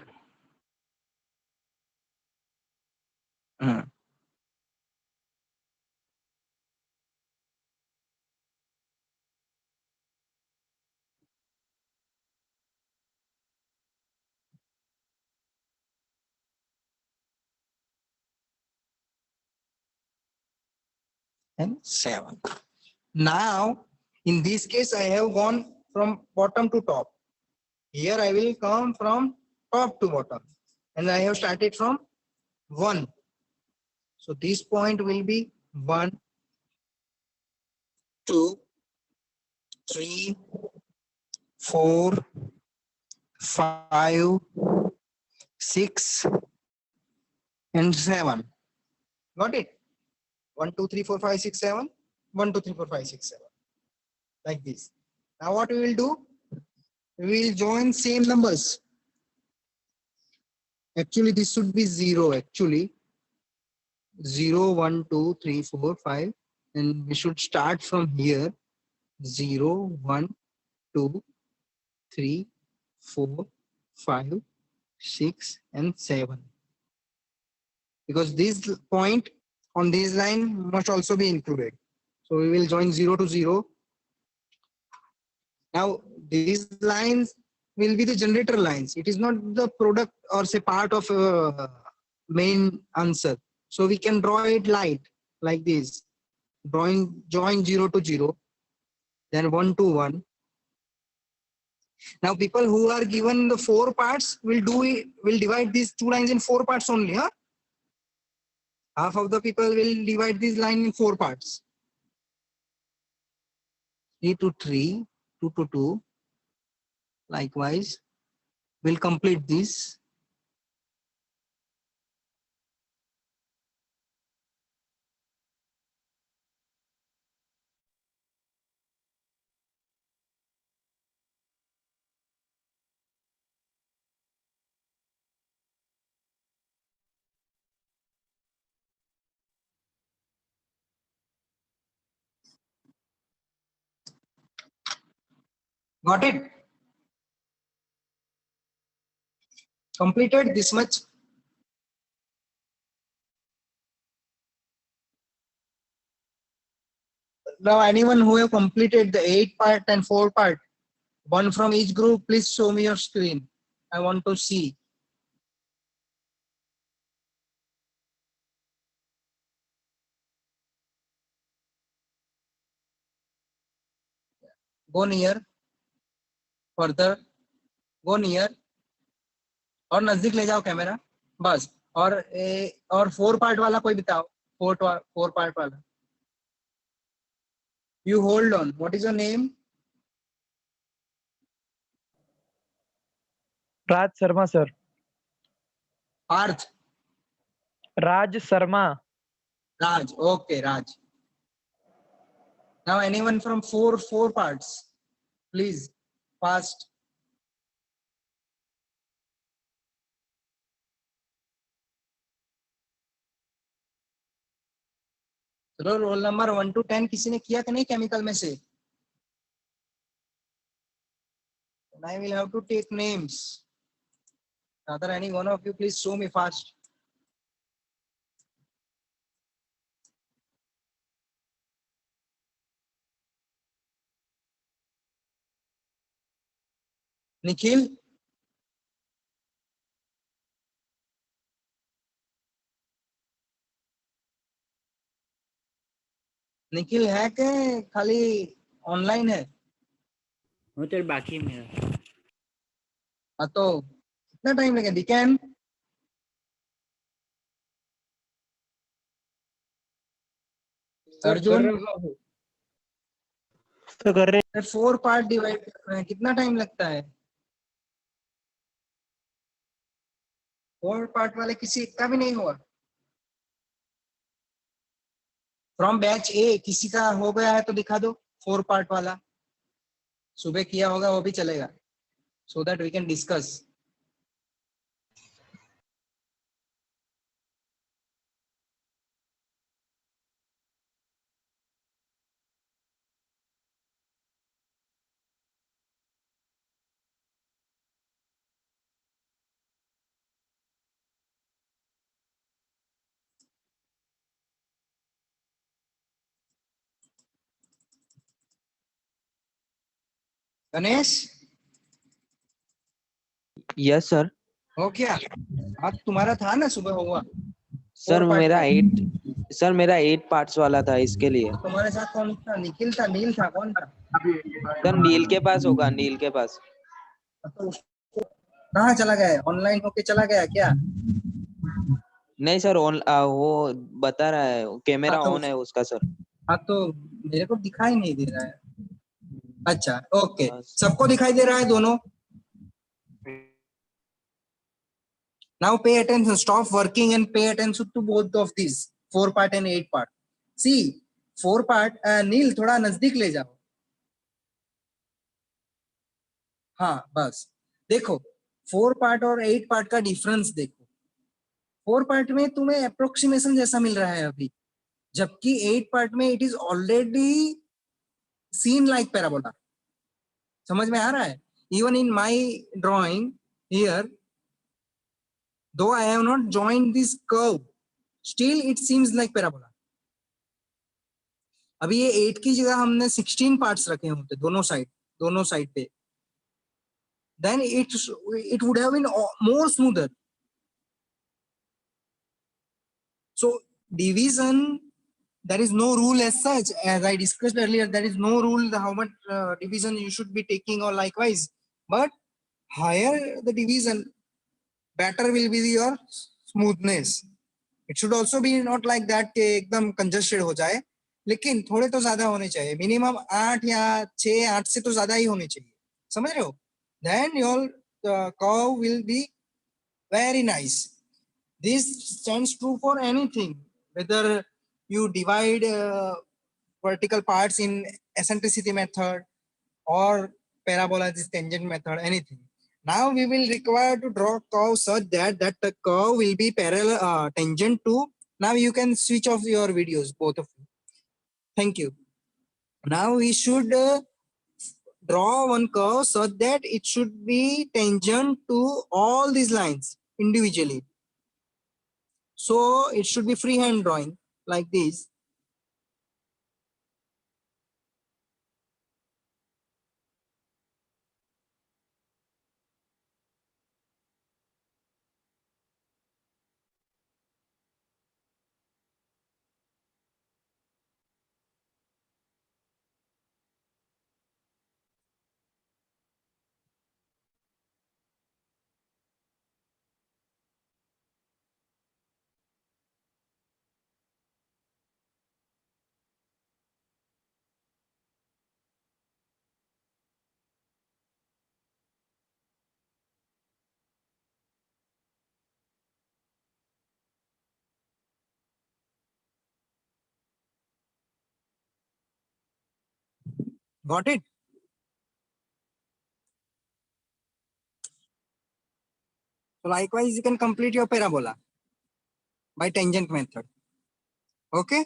And 7. Now, in this case, I have gone from bottom to top. Here I will come from top to bottom. And I have started from 1. So this point will be 1, 2, 3, 4, 5, 6, and 7. Got it? 1, 2, 3, 4, 5, 6, 7. 1, 2, 3, 4, 5, 6, 7. Like this. Now what we will do? We will join same numbers. Actually, this should be 0. Actually, 0, 1, 2, 3, 4, 5. And we should start from here. 0, 1, 2, 3, 4, 5, 6, and 7. Because this point on this line must also be included. So we will join 0 to 0. Now these lines will be the generator lines. It is not the product or say part of a main answer. So we can draw it light like this. Join 0 to 0, then 1 to 1. Now people who are given the 4 parts will divide these 2 lines in 4 parts only. Huh? Half of the people will divide this line in 4 parts. 3 to 3, 2 to 2. Likewise, we'll complete this. Got it? Completed this much. Now anyone who have completed the 8 part and 4 part, one from each group, please show me your screen. I want to see. Go near. Further. Go near. और नजदीक ले जाओ camera. बस. और 4 part वाला कोई बताओ. 4 part वाला. You hold on. What is your name? Raj Sharma, sir. Parth. Raj Sharma. Raj. Okay, Raj. Now anyone from 4 parts, please, fast. चलो रोल नंबर 1 to 10 किसी ने किया कि नहीं केमिकल में से? And I will have to take names. Rather, any one of you please show me fast. Nikhil? Nikhil है के खाली ऑनलाइन है? वो तो बाकी है मेरा. हाँ तो कितना टाइम लगेगा? डिकैन? अर्जुन? तो कर रहे 4 पार्ट डिवाइड कर रहे हैं, कितना टाइम लगता है? 4 पार्ट वाले किसी का भी नहीं हुआ? फ्रॉम बैच ए किसी का हो गया है तो दिखा दो 4 पार्ट वाला. सुबह किया होगा वो भी चलेगा. So that we can discuss. Ganesh? Yes sir. हो क्या? आज तुम्हारा था ना सुबह हुआ? सर 4 मेरा part 8 पार्ट्स वाला था इसके लिए. तुम्हारे साथ कौन था? निखिल था? नील था? कौन था? सर नील के पास होगा. नील के पास. तो उसको कहाँ चला गया? ऑनलाइन होके चला गया क्या? नहीं सर, वो बता रहा है कैमरा हाँ, तो ऑन है उसका सर. हाँ तो मेरे को दिखाई नहीं दे रहा है. अच्छा ओके, Yes. सबको दिखाई दे रहा है दोनों? Now pay attention, stop working and pay attention to both of these 4 part and 8 part. See 4 part, नील थोड़ा नजदीक ले जाओ, हाँ बस देखो 4 पार्ट और 8 पार्ट का डिफरेंस देखो। 4 पार्ट में तुम्हें अप्रोक्सीमेशन जैसा मिल रहा है अभी, जबकि 8 पार्ट में it is already seen like parabola. समझ में आ रहा है? Even in my drawing here, though I have not joined this curve, still it seems like parabola. अभी ये 8 की जगह हमने 16 पार्ट्स रखे होते दोनों साइड पे, then it would have been more smoother. So division, there is no rule as such. As I discussed earlier, there is no rule how much division you should be taking or likewise, but higher the division, better will be your smoothness. It should also be not like that कि एकदम congested हो जाए, लेकिन थोड़े तो ज्यादा होने चाहिए, मिनिमम 8 या 6-8 से तो ज्यादा ही होने चाहिए, समझ रहे हो? Then your curve will be very nice. This stands true for anything, whether you divide vertical parts in eccentricity method or parabola, this tangent method, anything. Now we will require to draw curve such that the curve will be parallel, tangent to. Now you can switch off your videos, both of you. Thank you. Now we should draw one curve such that it should be tangent to all these lines individually. So it should be freehand drawing like this. Got it? So likewise, you can complete your parabola by tangent method. Okay?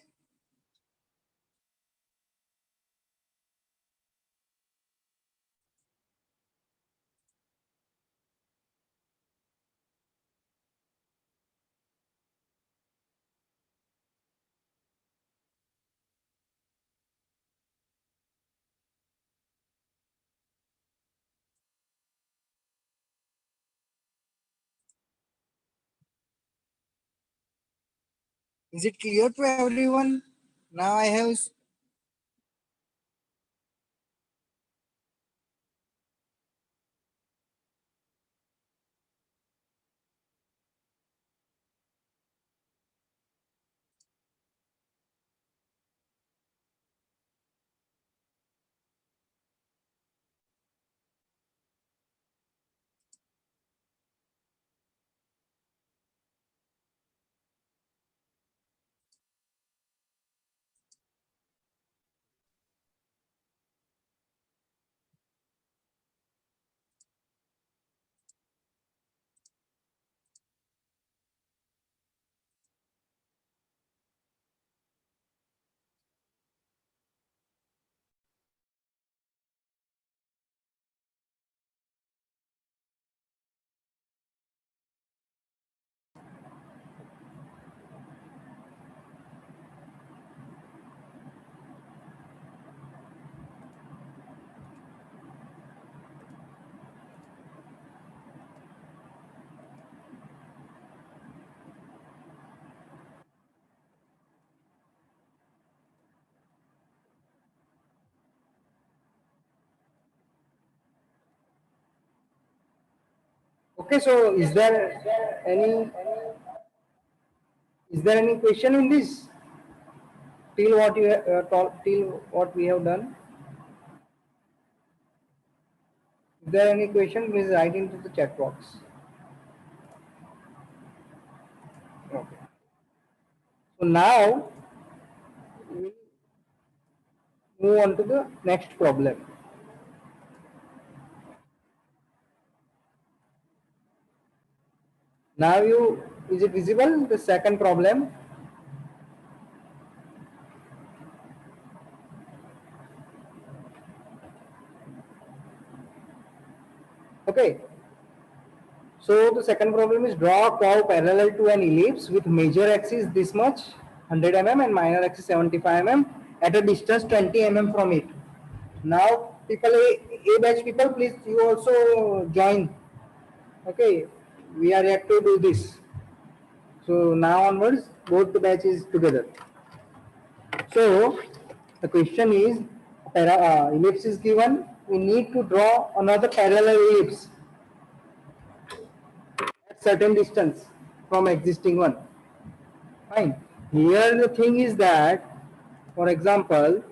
Is it clear to everyone? Now I have Okay, so is there any question in this till what you till what we have done? If there are any questions, please write into the chat box. Okay. So now we will move on to the next problem. Now is it visible, the second problem? Okay. So the second problem is draw a curve parallel to an ellipse with major axis this much 100 mm and minor axis 75 mm at a distance 20 mm from it. Now people, A batch people, please you also join. Okay, we are yet to do this. So now onwards both the batches together. So the question is ellipse is given, we need to draw another parallel ellipse at certain distance from existing one. Fine. Here the thing is that, for example,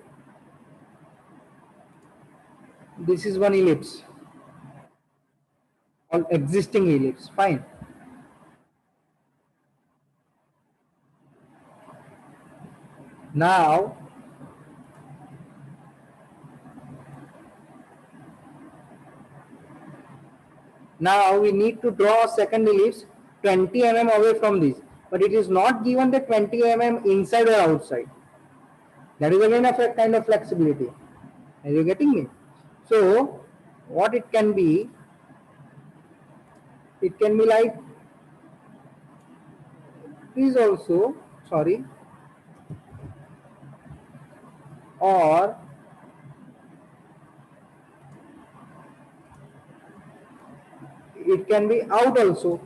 this is one ellipse, or existing ellipse. Fine. Now we need to draw a second ellipse 20 mm away from this, but it is not given the 20 mm inside or outside. That is again a kind of flexibility. Are you getting me? So what it can be like this also, sorry, or it can be out also.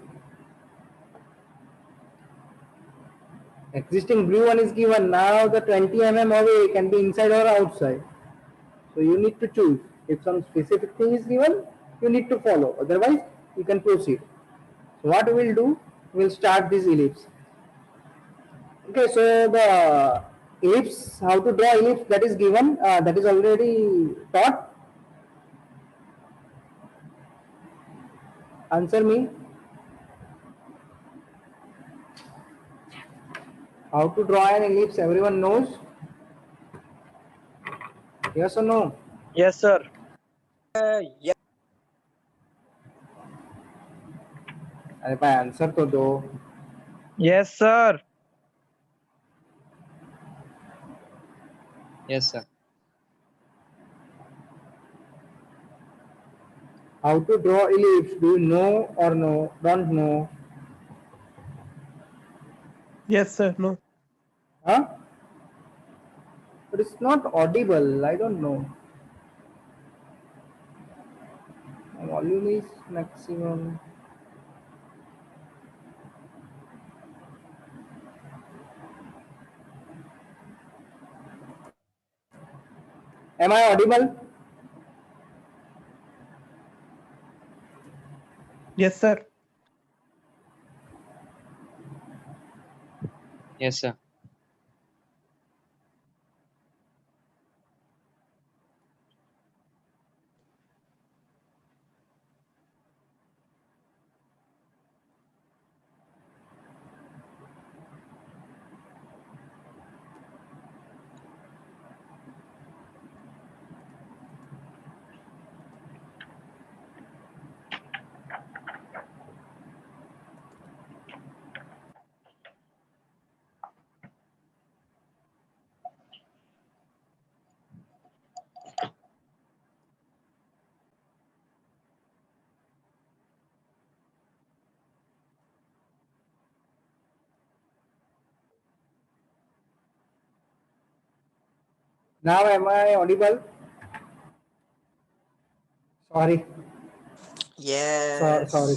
Existing blue one is given, now the 20 mm away can be inside or outside. So you need to choose. If some specific thing is given, you need to follow, otherwise you can proceed. So what we will do, we will start this ellipse. Okay, so the ellipse, how to draw ellipse, that is given, that is already taught. Answer me. How to draw an ellipse, everyone knows? Yes or no? Yes, sir. अरे भाई answer तो दो. Yes, sir. Yes, sir. How to draw ellipse, do you know or no? Don't know? Yes, sir. No. Huh? But it's not audible, I don't know. My volume is maximum. Am I audible? Yes, sir. Yes, sir. Now am I audible? Sorry. Yes. Sorry.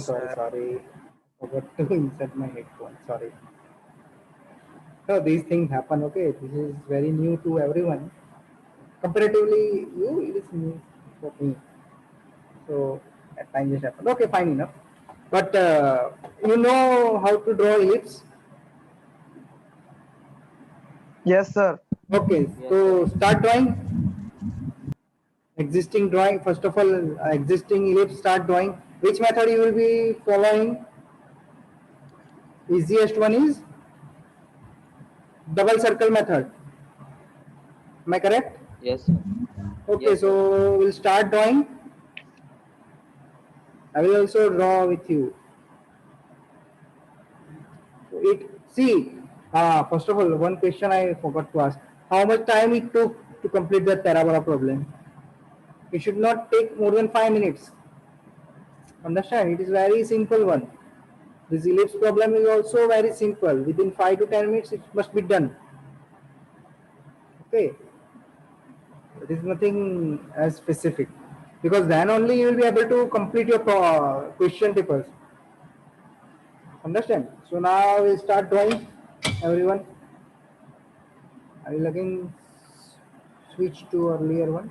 Forgot to insert my headphone. Sorry. So these things happen, okay? This is very new to everyone. Comparatively, it is new for me. So at times it happens. Okay, fine enough. But you know how to draw ellipse? Yes, sir. Okay, so start drawing. Existing drawing, first of all, existing ellipse start drawing. Which method you will be following? Easiest one is double circle method. Am I correct? Yes, sir. Okay, Yes, sir. so we'll start drawing. I will also draw with you. First of all, one question I forgot to ask. How much time it took to complete the parabola problem? It should not take more than 5 minutes. Understand? It is very simple one. This ellipse problem is also very simple. Within 5 to 10 minutes, it must be done. Okay. It is nothing as specific. Because then only you will be able to complete your question papers. Understand? So now we start drawing, everyone. I will again switch to earlier one.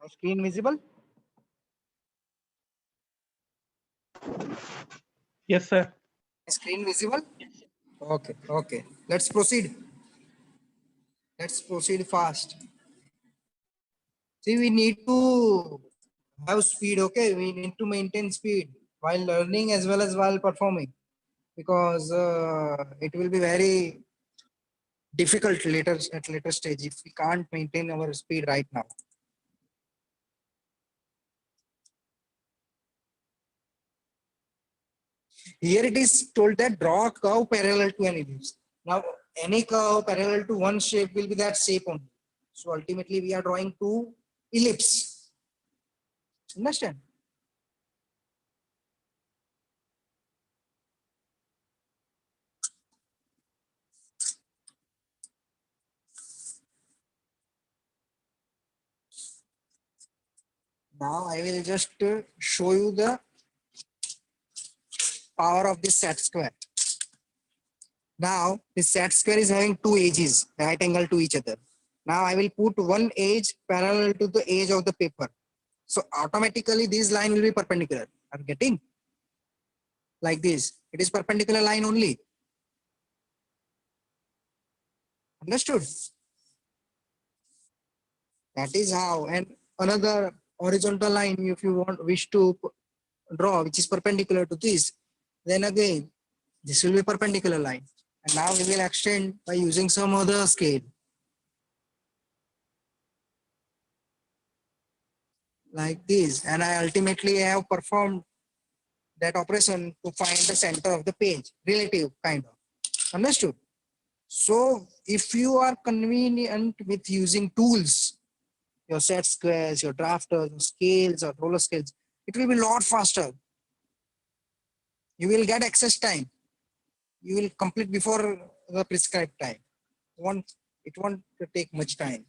Now screen visible? Yes, sir. Screen visible? Okay, okay. Let's proceed. Let's proceed fast. See, we need to have speed, okay? We need to maintain speed while learning as well as while performing, because it will be very difficult later at later stage if we can't maintain our speed right now. Here it is told that draw a curve parallel to an ellipse. Now, any curve parallel to one shape will be that shape only. So ultimately, we are drawing two ellipse. Understand? Now I will just show you the power of this set square. Now this set square is having two edges right angle to each other. Now I will put one edge parallel to the edge of the paper. So automatically this line will be perpendicular. Are you getting? Like this. It is perpendicular line only. Understood? That is how. And another horizontal line, if you wish to draw, which is perpendicular to this, then again this will be perpendicular line. And now we will extend by using some other scale. Like this. And I ultimately have performed that operation to find the center of the page, relative kind of. Understood? So if you are convenient with using tools, your set squares, your drafters, your scales or roller scales, it will be a lot faster. You will get access time. You will complete before the prescribed time. It won't take much time.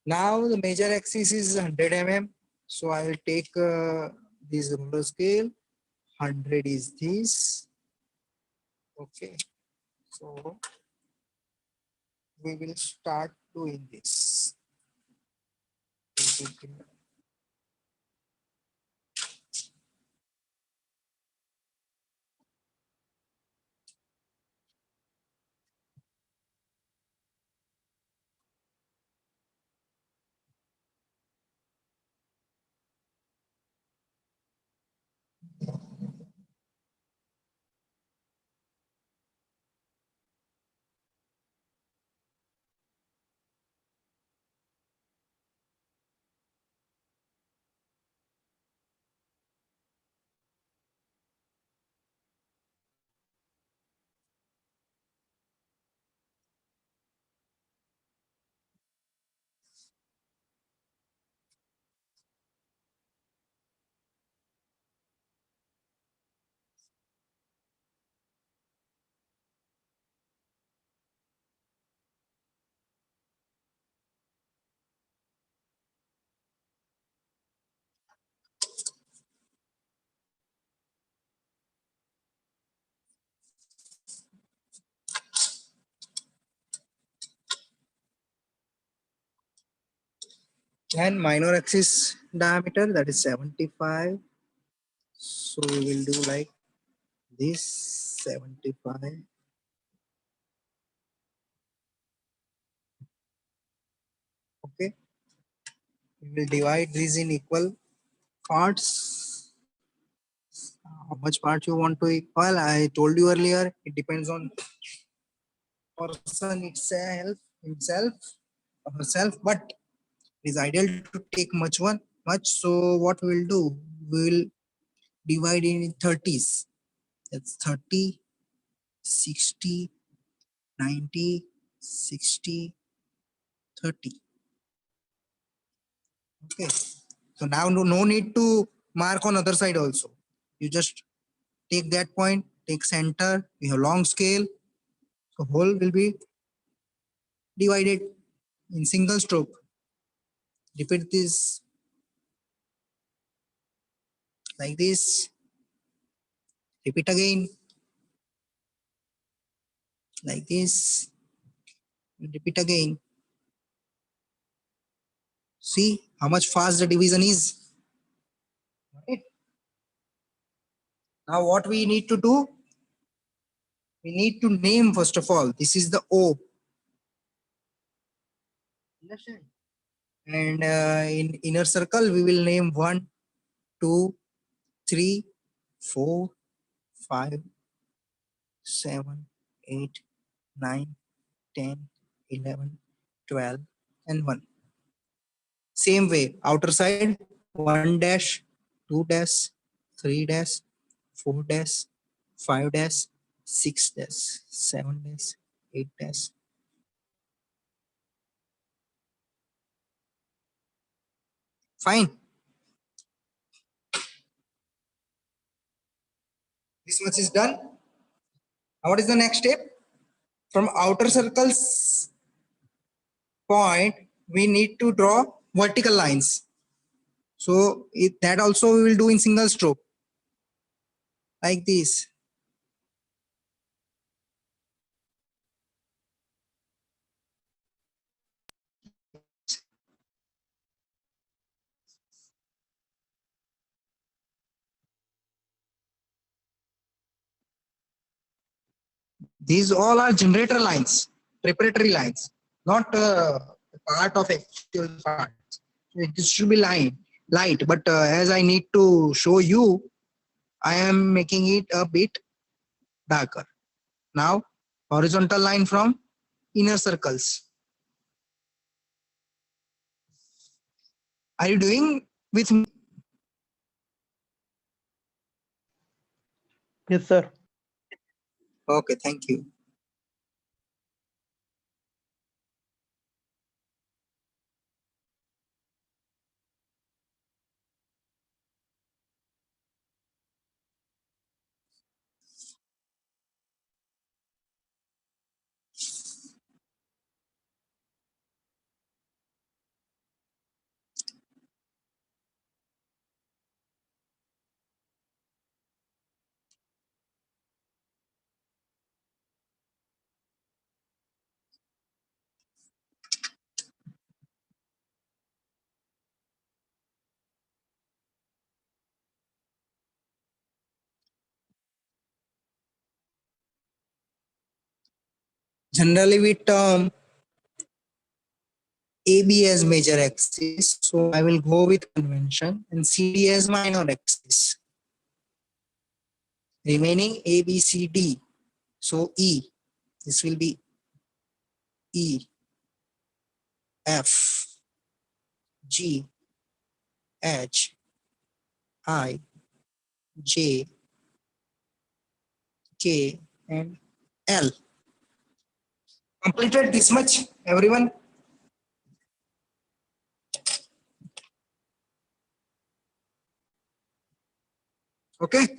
Now the major axis is 100 mm. So I will take this ruler scale. 100 is this. Okay. So we will start doing this. and minor axis diameter, that is 75. So we will do like this, 75. Okay, we will divide these in equal parts. How much part you want to equal? I told you earlier, it depends on person himself or herself, but it is ideal to take much. So what we will do, we will divide it in 30s. That's 30, 60, 90, 60, 30. Okay, so now no need to mark on other side also. You just take that point, take center, you have long scale, so whole will be divided in single stroke. Repeat this like this, repeat again like this, repeat again. See how much fast the division is. Okay. Now what we need to do, we need to name first of all. This is the O. Understand? And in inner circle, we will name 1, 2, 3, 4, 5, 7, 8, 9, 10, 11, 12, and 1. Same way, outer side 1 dash, 2 dash, 3 dash, 4 dash, 5 dash, 6 dash, 7 dash, 8 dash. Fine. This much is done. Now what is the next step? From outer circles point, we need to draw vertical lines. So that also we will do in single stroke, like this. These all are generator lines, preparatory lines, not part of actual part. It should be light, but as I need to show you, I am making it a bit darker. Now, horizontal line from inner circles. Are you doing with me? Yes, sir. Okay, thank you. Generally, we term AB as major axis, so I will go with convention, and CD as minor axis. Remaining A, B, C, D. So E, this will be E, F, G, H, I, J, K, and L. Completed this much, everyone? Okay.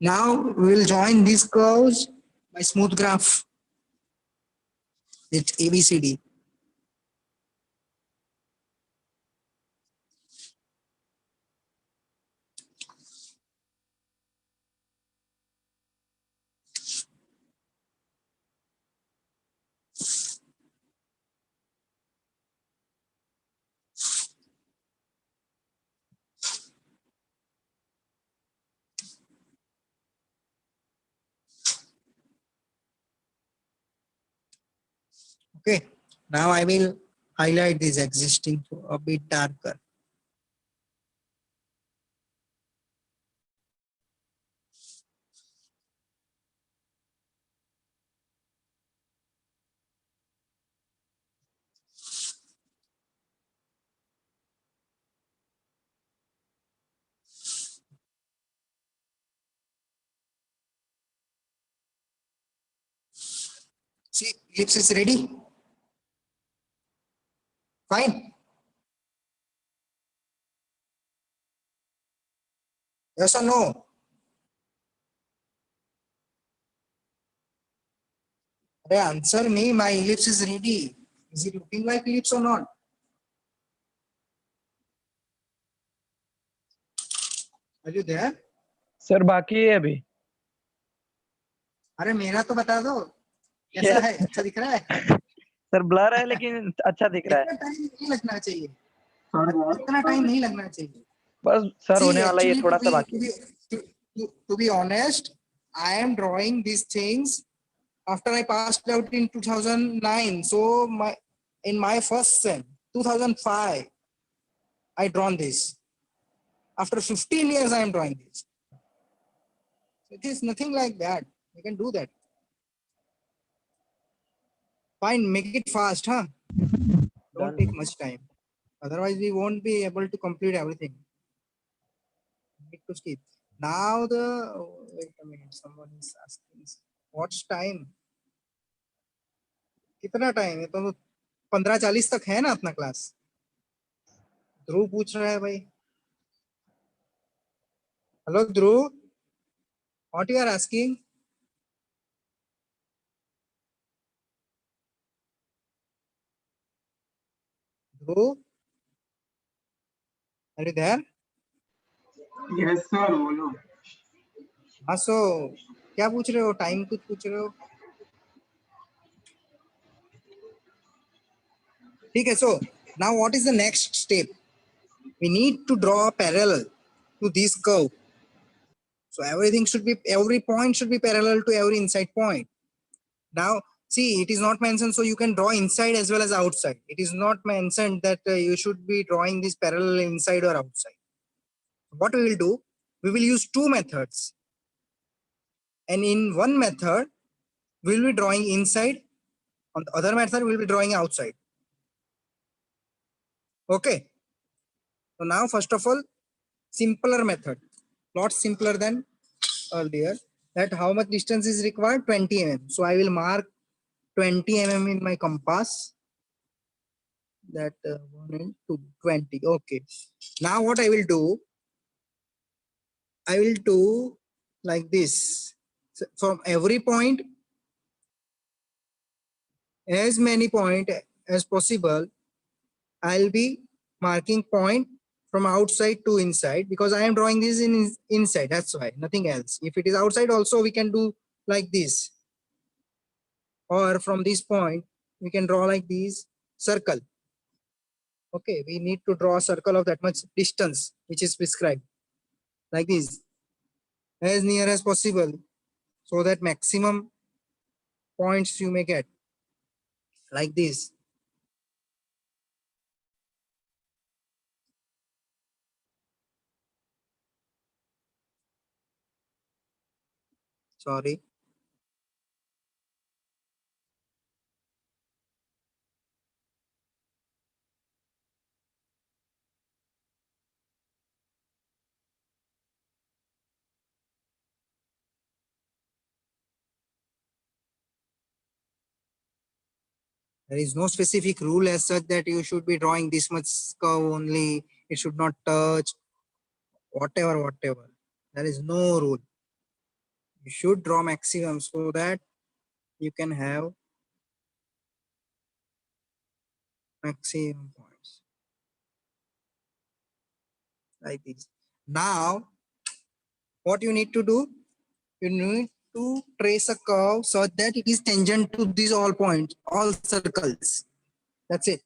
Now we will join these curves by smooth graph. It's ABCD. Okay. Now I will highlight this existing a bit darker. See, ellipse is ready. Fine. Yes or no? Answer me, my ellipse is ready. Is it looking like ellipse or not? Are you there? Sir बाकी है अभी. अरे मेरा तो बता दो कैसा है, अच्छा दिख रहा है? सर ब्लर है लेकिन अच्छा दिख रहा है. इतना टाइम नहीं लगना चाहिए, इतना टाइम नहीं लगना चाहिए. बस सर होने वाला है, ये Actually, थोड़ा सा बाकी. to be honest, I am drawing these things after I passed out in 2009. So in my first sem, 2005, I drawn this. After 15 years, I am drawing this. It is nothing like that. You can do that. Fine, make it fast, huh? Don't take much time. Otherwise, we won't be able to complete everything. Need to skip. Now wait a minute, someone is asking, what's time? कितना time है? तो 15:40 तक है ना अपना class. ध्रुव पूछ रहा है भाई. Hello Dhruv, what you are asking? Dhruv, are you there? Yes sir, बोलो. हाँ, सो क्या पूछ रहे हो? टाइम कुछ पूछ रहे हो? ठीक है. सो now what is the next step? We need to draw a parallel to this curve. So every point should be parallel to every inside point. Now see, it is not mentioned, so you can draw inside as well as outside. It is not mentioned that you should be drawing this parallel inside or outside. What we will do, we will use two methods, and in one method we will be drawing inside, on the other method we will be drawing outside. Okay. So now first of all, simpler method, lot simpler than earlier. That how much distance is required? 20 mm. So I will mark 20 mm in my compass. That 1 and 2, 20. Okay. Now what I will do? I will do like this. So from every point, as many point as possible, I'll be marking point from outside to inside, because I am drawing this in inside. That's why, nothing else. If it is outside also, we can do like this. Or from this point, we can draw like this circle. Okay, we need to draw a circle of that much distance, which is prescribed. Like this, as near as possible, so that maximum points you may get. Like this. Sorry. There is no specific rule as such that you should be drawing this much curve only. It should not touch, whatever. There is no rule. You should draw maximum so that you can have maximum points. Like this. Now, what you need to do? You need to trace a curve so that it is tangent to these all points, all circles. That's it.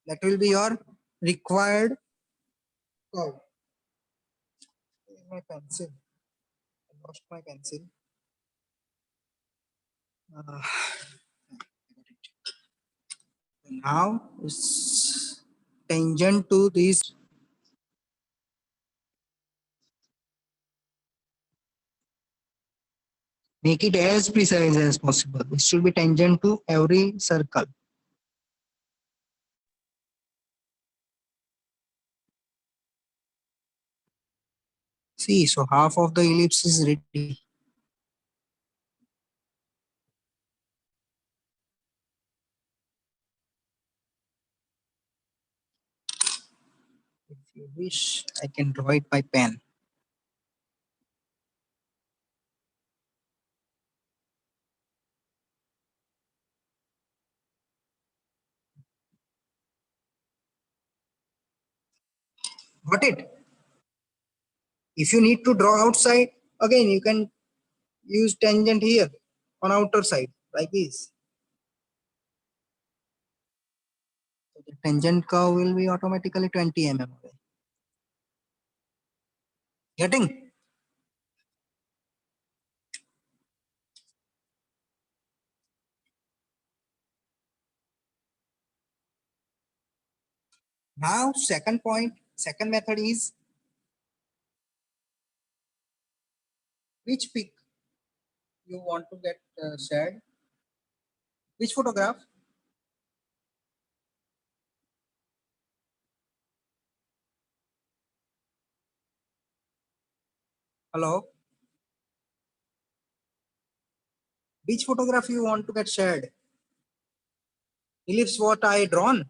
That will be your required curve. Where's my pencil? I lost my pencil. Now it's tangent to this. Make it as precise as possible. It should be tangent to every circle. See, so half of the ellipse is ready. If you wish, I can draw it by pen. Got it? If you need to draw outside, again you can use tangent here on outer side like this. So the tangent curve will be automatically 20 mm away. Getting? Now second point, second method is which peak you want to get shared. Which photograph? Hello? Which photograph you want to get shared? Ellipse what I drawn?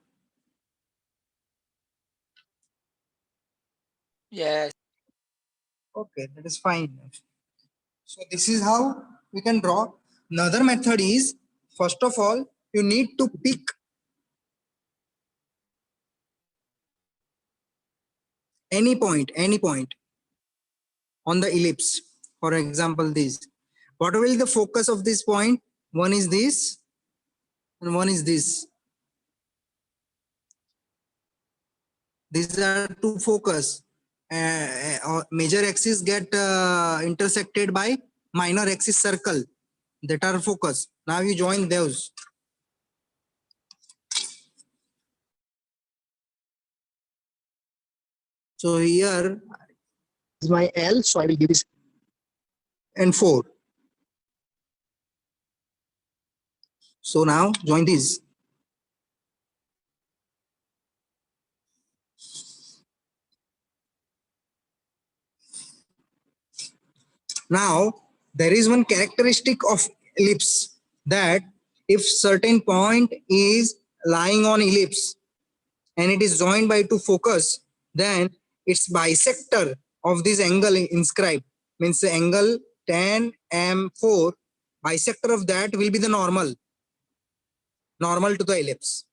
Yes. Okay, that is fine. So this is how we can draw. Another method is, first of all, you need to pick any point on the ellipse. For example, this. What will be the focus of this point? One is this and one is this. These are two focus. Major axis get intersected by minor axis circle that are focus. Now you join those. So here is my L, so I will give this and 4. So now join these. Now there is one characteristic of ellipse that if certain point is lying on ellipse and it is joined by two focus, then its bisector of this angle inscribed means the angle tan M4, bisector of that will be the normal to the ellipse.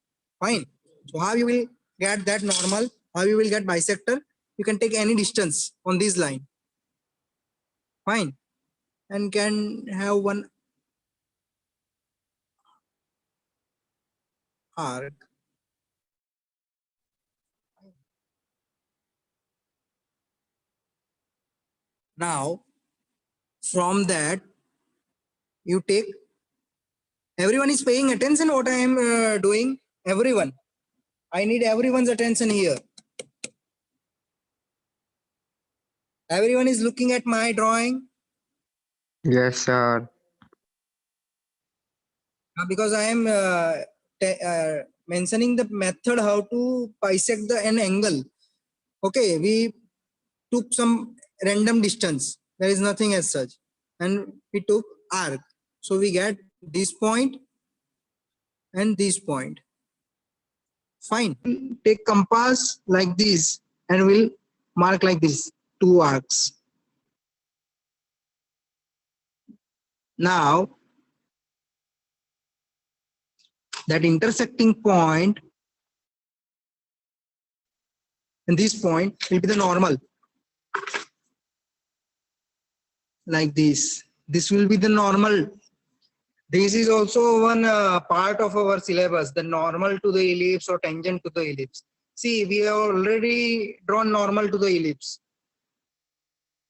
Fine. So how you will get that normal? How you will get bisector? You can take any distance on this line. Fine. And can have one arc. Now, from that, you take, everyone is paying attention what I am doing. Everyone. I need everyone's attention here. Everyone is looking at my drawing. Yes, sir. Because I am mentioning the method how to bisect an angle. Okay, we took some random distance. There is nothing as such. And we took arc. So we get this point and this point. Fine. Take compass like this and we'll mark like this, 2 arcs. Now, that intersecting point and this point will be the normal. Like this. This will be the normal. This is also one part of our syllabus, the normal to the ellipse or tangent to the ellipse. See, we have already drawn normal to the ellipse.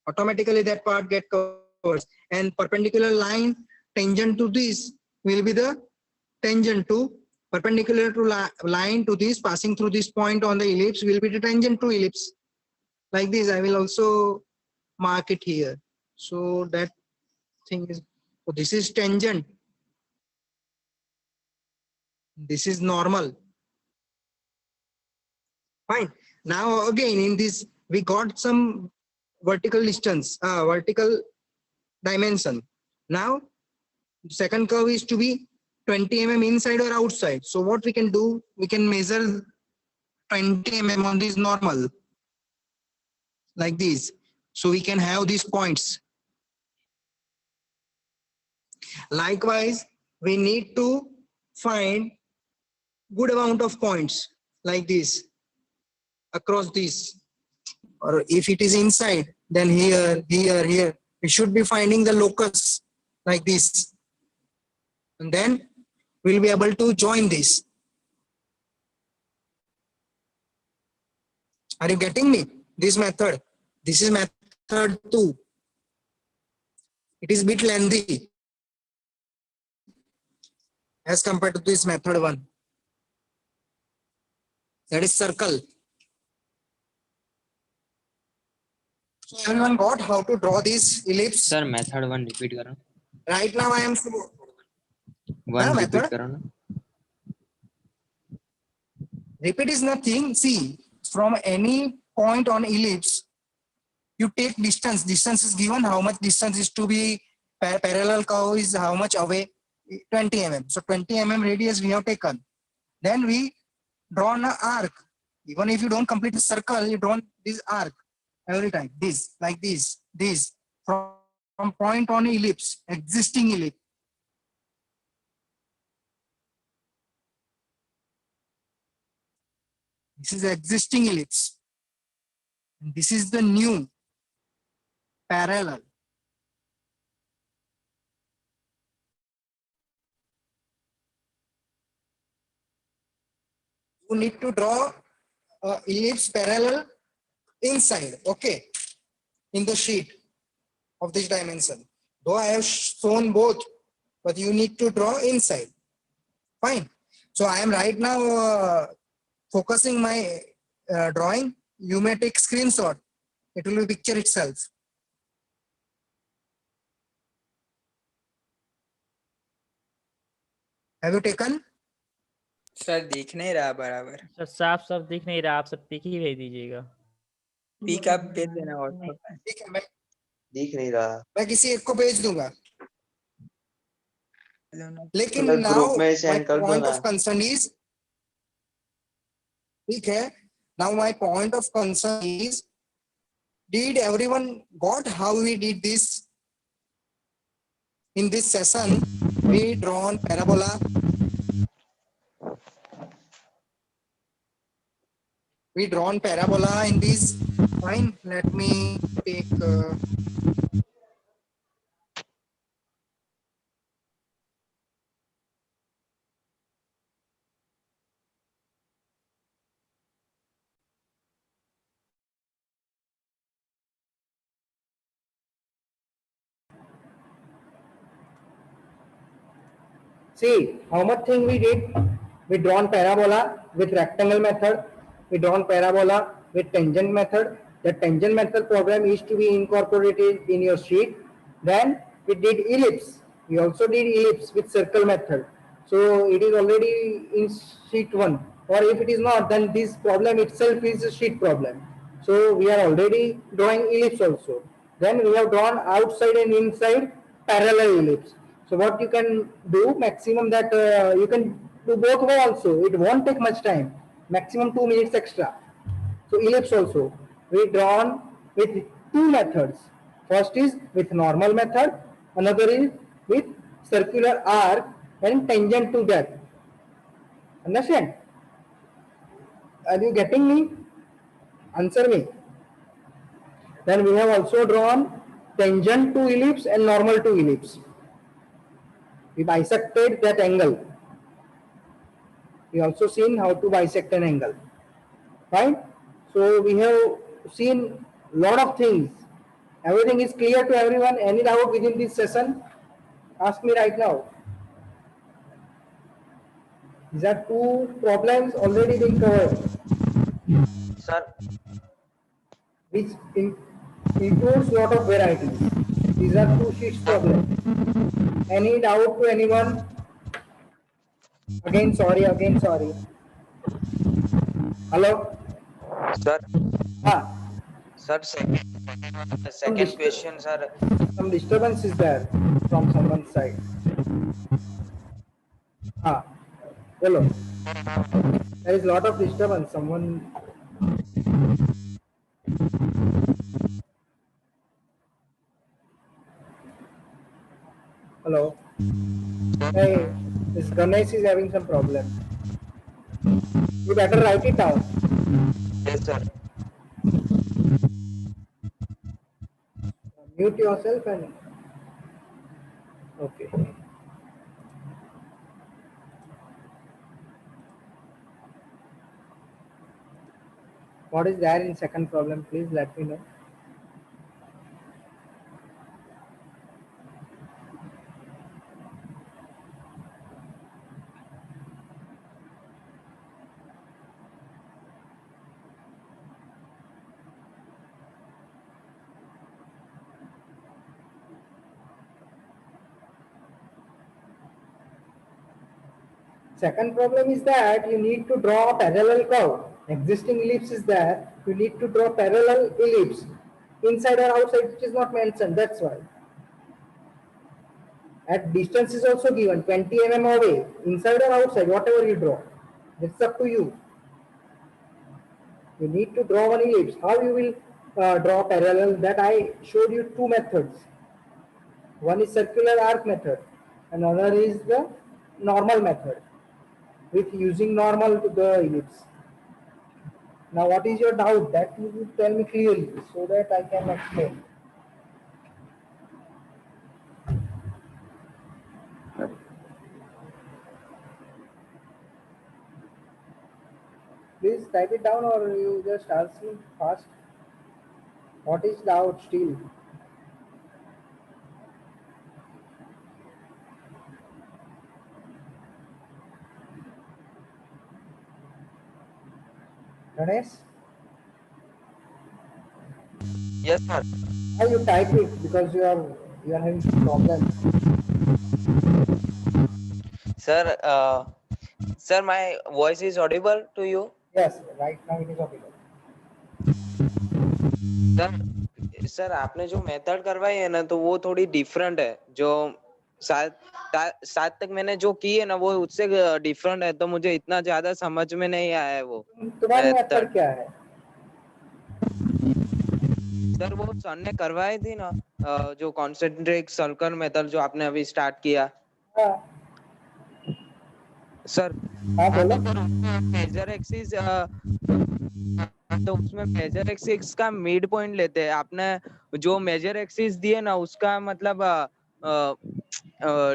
Automatically that part gets covered. And perpendicular line tangent to this will be the tangent to perpendicular to line to this, passing through this point on the ellipse will be the tangent to ellipse. Like this, I will also mark it here. So that thing is, so this is tangent. This is normal. Fine. Now again in this, we got some vertical distance, vertical dimension. Now second curve is to be 20 mm inside or outside. So what we can do, we can measure 20 mm on this normal, like this. So we can have these points. Likewise, we need to find good amount of points like this across this. Or if it is inside, then here, here, here. We should be finding the locus like this. And then we'll be able to join this. Are you getting me? This method. This is method 2. It is a bit lengthy as compared to this method 1. That is circle. So everyone got how to draw this ellipse? Sir, method 1 repeat करो. Right now I am 1 repeat method. करो ना. Repeat is nothing. See, from any point on ellipse, you take distance. Distance is given. How much distance is to be parallel curve is how much away? 20 mm. So 20 mm radius we have taken. Then we draw an arc. Even if you don't complete the circle, you draw this arc every time. This, like this, this. From point on ellipse, existing ellipse. This is the existing ellipse. And this is the new parallel. You need to draw ellipse parallel inside, okay, in the sheet of this dimension. Though I have shown both, but you need to draw inside. Fine. So I am right now focusing my drawing. You may take screenshot. It will be picture itself. Have you taken? Sir दिख नहीं रहा बराबर. Sir साफ साफ दिख नहीं रहा. आप सब पिक ही भेज दीजिएगा. पिक आप भेज देना व्हाट्सएप पे. ठीक है, मैं दिख नहीं रहा. मैं किसी एक को भेज दूंगा. लेकिन मतलब now ग्रुप में my सेंड कर दो point ना. of concern is, ठीक है, now my point of concern is, did everyone got how we did this? In this session, we drawn parabola. We drawn parabola in this. Fine. Let me take. See how much thing we did. We drawn parabola with rectangle method. We drawn parabola with tangent method. The tangent method program is to be incorporated in your sheet. Then we did ellipse. We also did ellipse with circle method. So it is already in sheet 1. Or if it is not, then this problem itself is a sheet problem. So we are already drawing ellipse also. Then we have drawn outside and inside parallel ellipse. So what you can do maximum that you can do both way also. It won't take much time. Maximum 2 minutes extra. So ellipse also we drawn with 2 methods. First is with normal method. Another is with circular arc and tangent to that. Understand? Are you getting me? Answer me. Then we have also drawn tangent to ellipse and normal to ellipse. We bisected that angle. We also seen how to bisect an angle. Right? So we have seen lot of things. Everything is clear to everyone. Any doubt within this session? Ask me right now. These are two problems already been covered, Sir, which includes lot of varieties. These are two sheets problems. Any doubt to anyone? Again, sorry. Hello? sir, Ah, sir, second question, sir. some disturbance is there from someone's side. Ah, hello. There is lot of disturbance. Someone. Hello. Hey, this Ganesh is having some problem. You better write it down. Yes, sir. Mute yourself and okay. What is there in second problem? Please let me know. Second problem is that you need to draw a parallel curve. Existing ellipse is there. You need to draw parallel ellipse. Inside or outside, it is not mentioned. That's why. At distance is also given 20 mm away. Inside or outside, whatever you draw. It's up to you. You need to draw one ellipse. How you will draw parallel? That I showed you two methods. One is circular arc method. Another is the normal method, with using normal to the ellipse. Now what is your doubt? That you will tell me clearly so that I can explain. Please type it down or you just ask me fast. What is doubt still? Ganesh? Yes, sir. How you type it because you are having problems. Sir, sir, my voice is audible to you? Yes, right now it is audible. Sir आपने जो method करवाई है ना तो वो थोड़ी different है जो सात तक मैंने जो की है ना वो उससे डिफरेंट है तो मुझे इतना ज्यादा समझ में नहीं आया है वो तुम्हारी मेथड क्या है? सर वो सर ने करवाई थी ना जो कॉन्सेंट्रिक सर्कल मेथड जो आपने अभी स्टार्ट किया सर मेजर एक्सिस तो उसमें मेजर एक्सिस का मिड पॉइंट लेते हैं आपने जो मेजर एक्सिस दिए ना उसका मतलब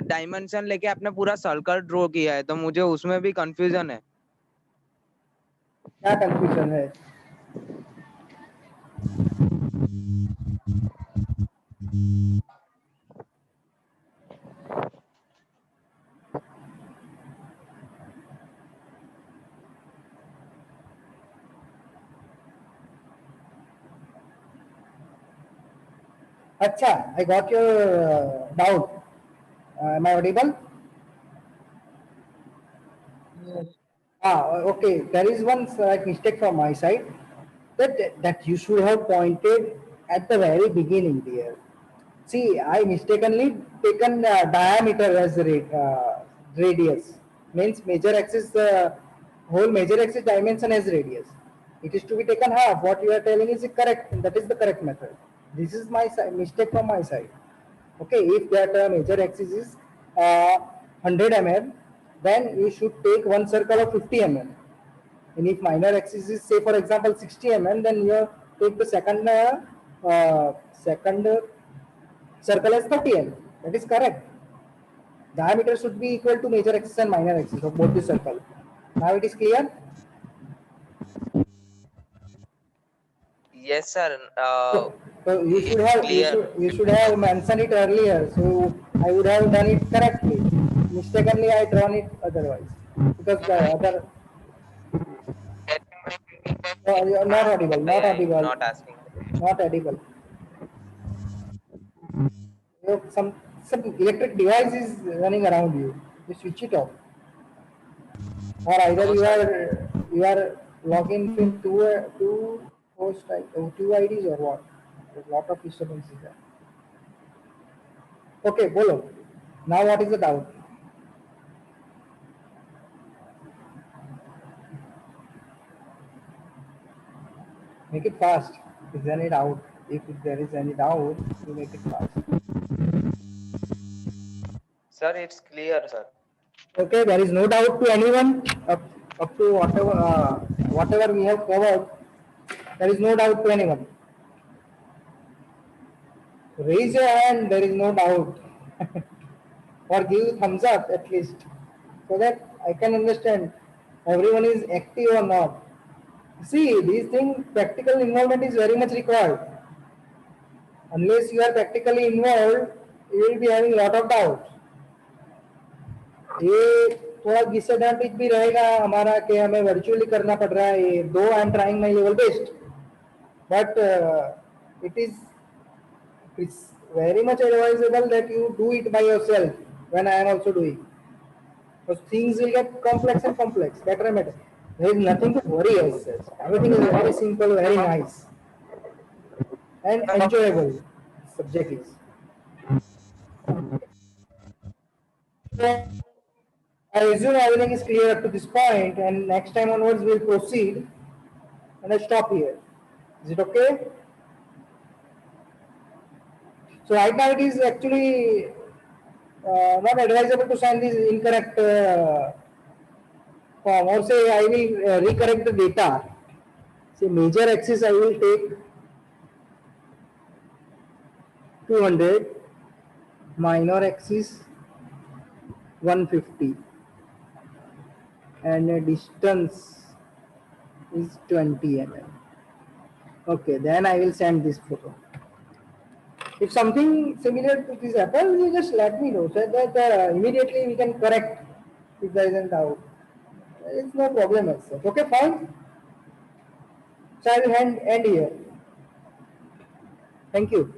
डायमेंशन लेके आपने पूरा सर्कल ड्रॉ किया है तो मुझे उसमें भी कंफ्यूजन है क्या कंफ्यूजन है? Acha, I got your doubt. Am I audible? Yes. Okay. There is one mistake from my side that you should have pointed at the very beginning there. See, I mistakenly taken diameter as radius. Means major axis, whole major axis dimension as radius. It is to be taken half. What you are telling is correct. That is the correct method. This is my mistake from my side. Okay, if that major axis is 100 mm, then you should take one circle of 50 mm. And if minor axis is, say for example 60 mm, then you take the second circle as 30 mm. That is correct. Diameter should be equal to major axis and minor axis of both the circle. Now it is clear? Yes, sir. So you should have mentioned it earlier. So I would have done it correctly. Mistakenly I drawn it otherwise. Because the other, you are not audible, not audible, Not asking. not audible. You have some electric device is running around you. You switch it off, or either No, you are logging in two host two IDs or what? There's a lot of disturbances there. Okay, bolo. Now what is the doubt? Make it fast. If there is any doubt, you make it fast. Sir, it's clear, sir. Okay, there is no doubt to anyone up to whatever we have covered. There is no doubt to anyone. Raise your hand. There is no doubt, or give thumbs up at least, so that I can understand everyone is active or not. See, these things, practical involvement is very much required. Unless you are practically involved, you will be having lot of doubts. ये थोड़ा disadvantage भी रहेगा हमारा कि हमें virtually करना पड़ रहा है ये दो I am trying my level best but it is very much advisable that you do it by yourself when I am also doing, because things will get complex and complex, better and better. There is nothing to worry as such. Everything is very simple, very nice and enjoyable subject is. I assume everything is clear up to this point, and next time onwards we'll proceed. And I stop here. Is it okay? So right now it is actually not advisable to send this incorrect form, or say I will recorrect the data. Say major axis I will take 200, minor axis 150, and a distance is 20 mm. Okay, then I will send this photo. If something similar to this happens, you just let me know so that immediately we can correct if there is a doubt. It's no problem as such. Okay, fine. So I will end here. Thank you.